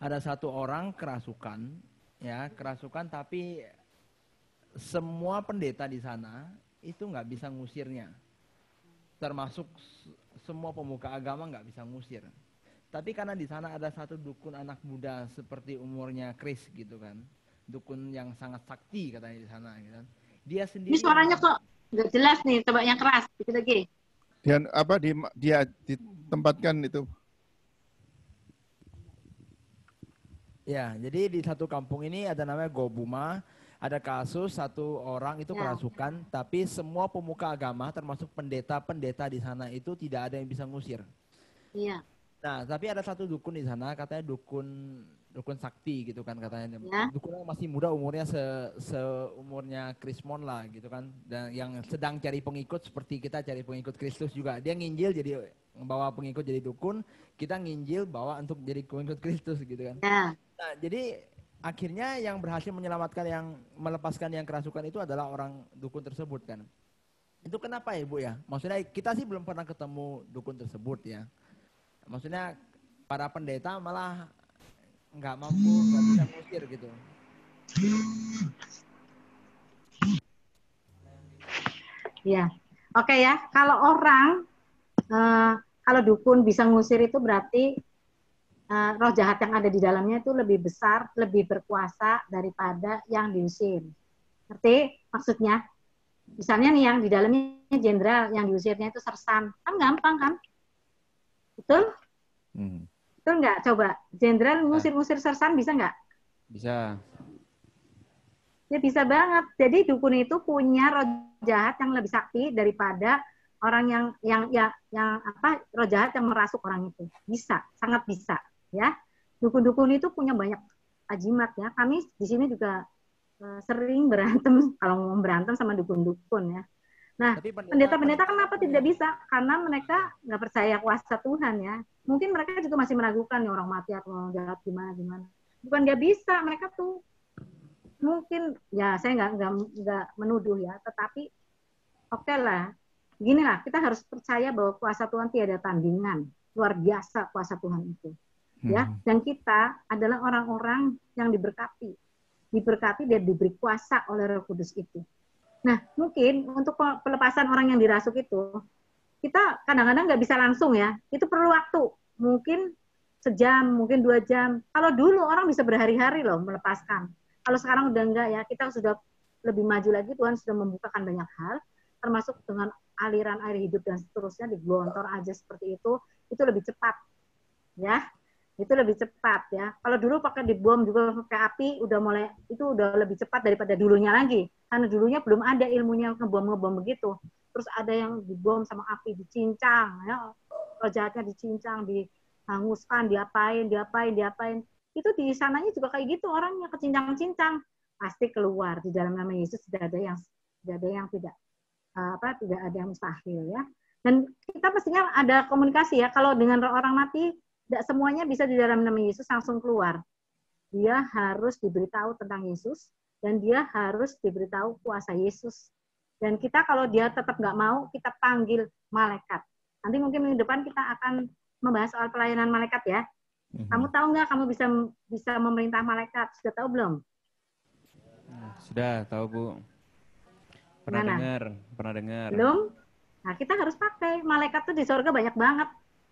Ada satu orang kerasukan, ya, kerasukan tapi semua pendeta di sana itu nggak bisa ngusirnya. Termasuk semua pemuka agama nggak bisa ngusir. Tapi karena di sana ada satu dukun anak muda seperti umurnya Chris gitu kan. Dukun yang sangat sakti katanya di sana gitu kan. Dia sendiri. Ini suaranya kok nggak jelas nih, coba yang keras dikit lagi. Dan apa dia ditempatkan itu? Ya, jadi di satu kampung ini ada namanya Gobuma. Ada kasus satu orang itu kerasukan, tapi semua pemuka agama termasuk pendeta-pendeta di sana itu tidak ada yang bisa ngusir. Iya. Nah, tapi ada satu dukun di sana, katanya dukun sakti gitu kan katanya. Ya. Dukun yang masih muda, umurnya seumurnya Krismon lah gitu kan. Dan yang sedang cari pengikut seperti kita cari pengikut Kristus juga. Dia nginjil jadi membawa pengikut jadi dukun, kita nginjil bawa untuk jadi pengikut Kristus gitu kan. Ya. Nah, jadi akhirnya yang berhasil menyelamatkan yang melepaskan yang kerasukan itu adalah orang dukun tersebut kan. Itu kenapa ya, Bu ya? Maksudnya kita sih belum pernah ketemu dukun tersebut ya. Maksudnya para pendeta malah nggak mampu, nggak bisa ngusir gitu. Ya, oke ya. Kalau orang, kalau dukun bisa ngusir itu berarti roh jahat yang ada di dalamnya itu lebih besar, lebih berkuasa daripada yang diusir. Ngerti maksudnya? Misalnya nih yang di dalamnya jenderal, yang diusirnya itu sersan. Kan gampang kan? Betul? Betul nggak? Coba. Jenderal ngusir-ngusir sersan bisa nggak? Bisa. Ya bisa banget. Jadi dukun itu punya roh jahat yang lebih sakti daripada orang yang roh jahat yang merasuk orang itu. Bisa, sangat bisa. Ya, dukun-dukun itu punya banyak ajimat ya. Kami di sini juga sering berantem kalau mau berantem sama dukun-dukun ya. Nah, pendeta-pendeta kenapa tidak bisa? Karena mereka nggak percaya kuasa Tuhan ya. Mungkin mereka juga masih meragukan nih orang mati atau orang jahat gimana. Bukan nggak bisa, mereka tuh mungkin ya saya nggak menuduh ya. Tetapi oke lah, gini lah kita harus percaya bahwa kuasa Tuhan tiada tandingan. Luar biasa kuasa Tuhan itu. Ya, dan kita adalah orang-orang yang diberkati dan diberi kuasa oleh Roh Kudus itu. Nah, mungkin untuk pelepasan orang yang dirasuk itu, kita kadang-kadang nggak bisa langsung ya, itu perlu waktu, mungkin sejam, mungkin 2 jam. Kalau dulu orang bisa berhari-hari loh melepaskan. Kalau sekarang udah enggak ya, kita sudah lebih maju lagi, Tuhan sudah membukakan banyak hal, termasuk dengan aliran air hidup dan seterusnya, digelontor aja seperti itu lebih cepat, ya. Itu lebih cepat ya. Kalau dulu pakai dibom juga pakai api itu udah lebih cepat daripada dulunya lagi. Karena dulunya belum ada ilmunya ngebom begitu. Terus ada yang dibom sama api, dicincang ya. Roh jahatnya dicincang, dihanguskan, diapain. Itu di sananya juga kayak gitu, orangnya kecincang-cincang pasti keluar. Di dalam nama Yesus tidak ada yang tidak ada yang mustahil ya. Dan kita pastinya ada komunikasi ya. Kalau dengan orang mati, tidak semuanya bisa di dalam nama Yesus langsung keluar. Dia harus diberitahu tentang Yesus dan dia harus diberitahu kuasa Yesus. Dan kita kalau dia tetap nggak mau, kita panggil malaikat. Nanti mungkin minggu depan kita akan membahas soal pelayanan malaikat ya. Kamu tahu nggak kamu bisa memerintah malaikat? Sudah tahu belum? Sudah tahu Bu. Pernah dengar. Belum? Nah, kita harus pakai. Malaikat tuh di surga banyak banget.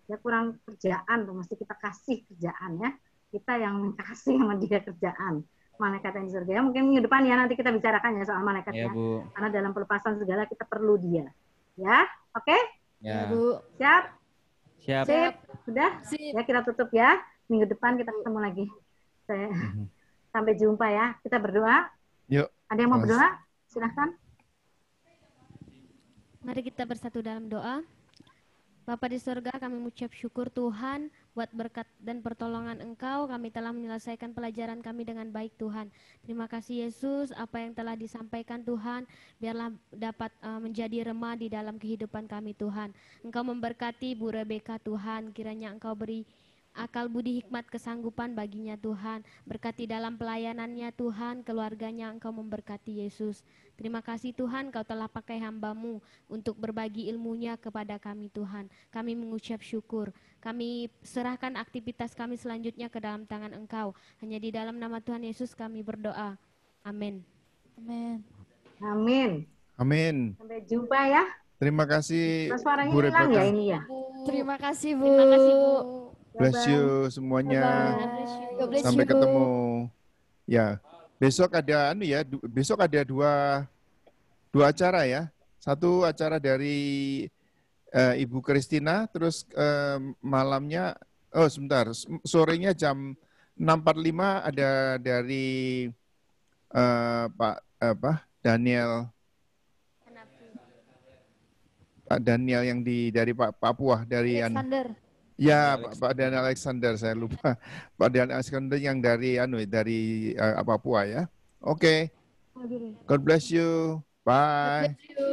Ya kurang kerjaan tuh, mesti kita kasih kerjaan ya. Kita yang kasih sama dia kerjaan. Malaikat yang di surga. Ya, mungkin minggu depan ya nanti kita bicarakan ya soal malaikatnya. Ya, Bu. Karena dalam pelepasan segala kita perlu dia. Ya, oke? Ya. Bu. Siap? Siap. Sip? Sudah? Sip. Ya, kita tutup ya. Minggu depan kita ketemu lagi. Sampai jumpa ya. Kita berdoa. Yuk. Ada yang mau berdoa? Silahkan. Mari kita bersatu dalam doa. Bapa di surga, kami mengucap syukur Tuhan buat berkat dan pertolongan Engkau. Kami telah menyelesaikan pelajaran kami dengan baik Tuhan. Terima kasih Yesus, apa yang telah disampaikan Tuhan, biarlah dapat menjadi remah di dalam kehidupan kami Tuhan. Engkau memberkati Bu Rebeka Tuhan, kiranya Engkau beri akal budi hikmat kesanggupan baginya Tuhan. Berkati dalam pelayanannya Tuhan, keluarganya Engkau memberkati Yesus. Terima kasih Tuhan, Kau telah pakai hamba-Mu untuk berbagi ilmunya kepada kami Tuhan. Kami mengucap syukur. Kami serahkan aktivitas kami selanjutnya ke dalam tangan Engkau. Hanya di dalam nama Tuhan Yesus kami berdoa. Amin. Amin. Amin. Amin. Sampai jumpa ya. Terima kasih Suaranya Bu hilang Rebecca. ya ini ya. Terima kasih Bu. Terima kasih Bu. Bless you semuanya. God bless Sampai you, Bu. ketemu. Ya, besok ada besok ada dua acara ya. Satu acara dari Ibu Kristina, terus malamnya sorenya jam 6.45 ada dari Pak Daniel yang dari Pak Papua dari Alexander. Ya, Pak Daniel Alexander, saya lupa. Pak Daniel Alexander yang dari Papua ya. Oke. God bless you. Bye. God bless you.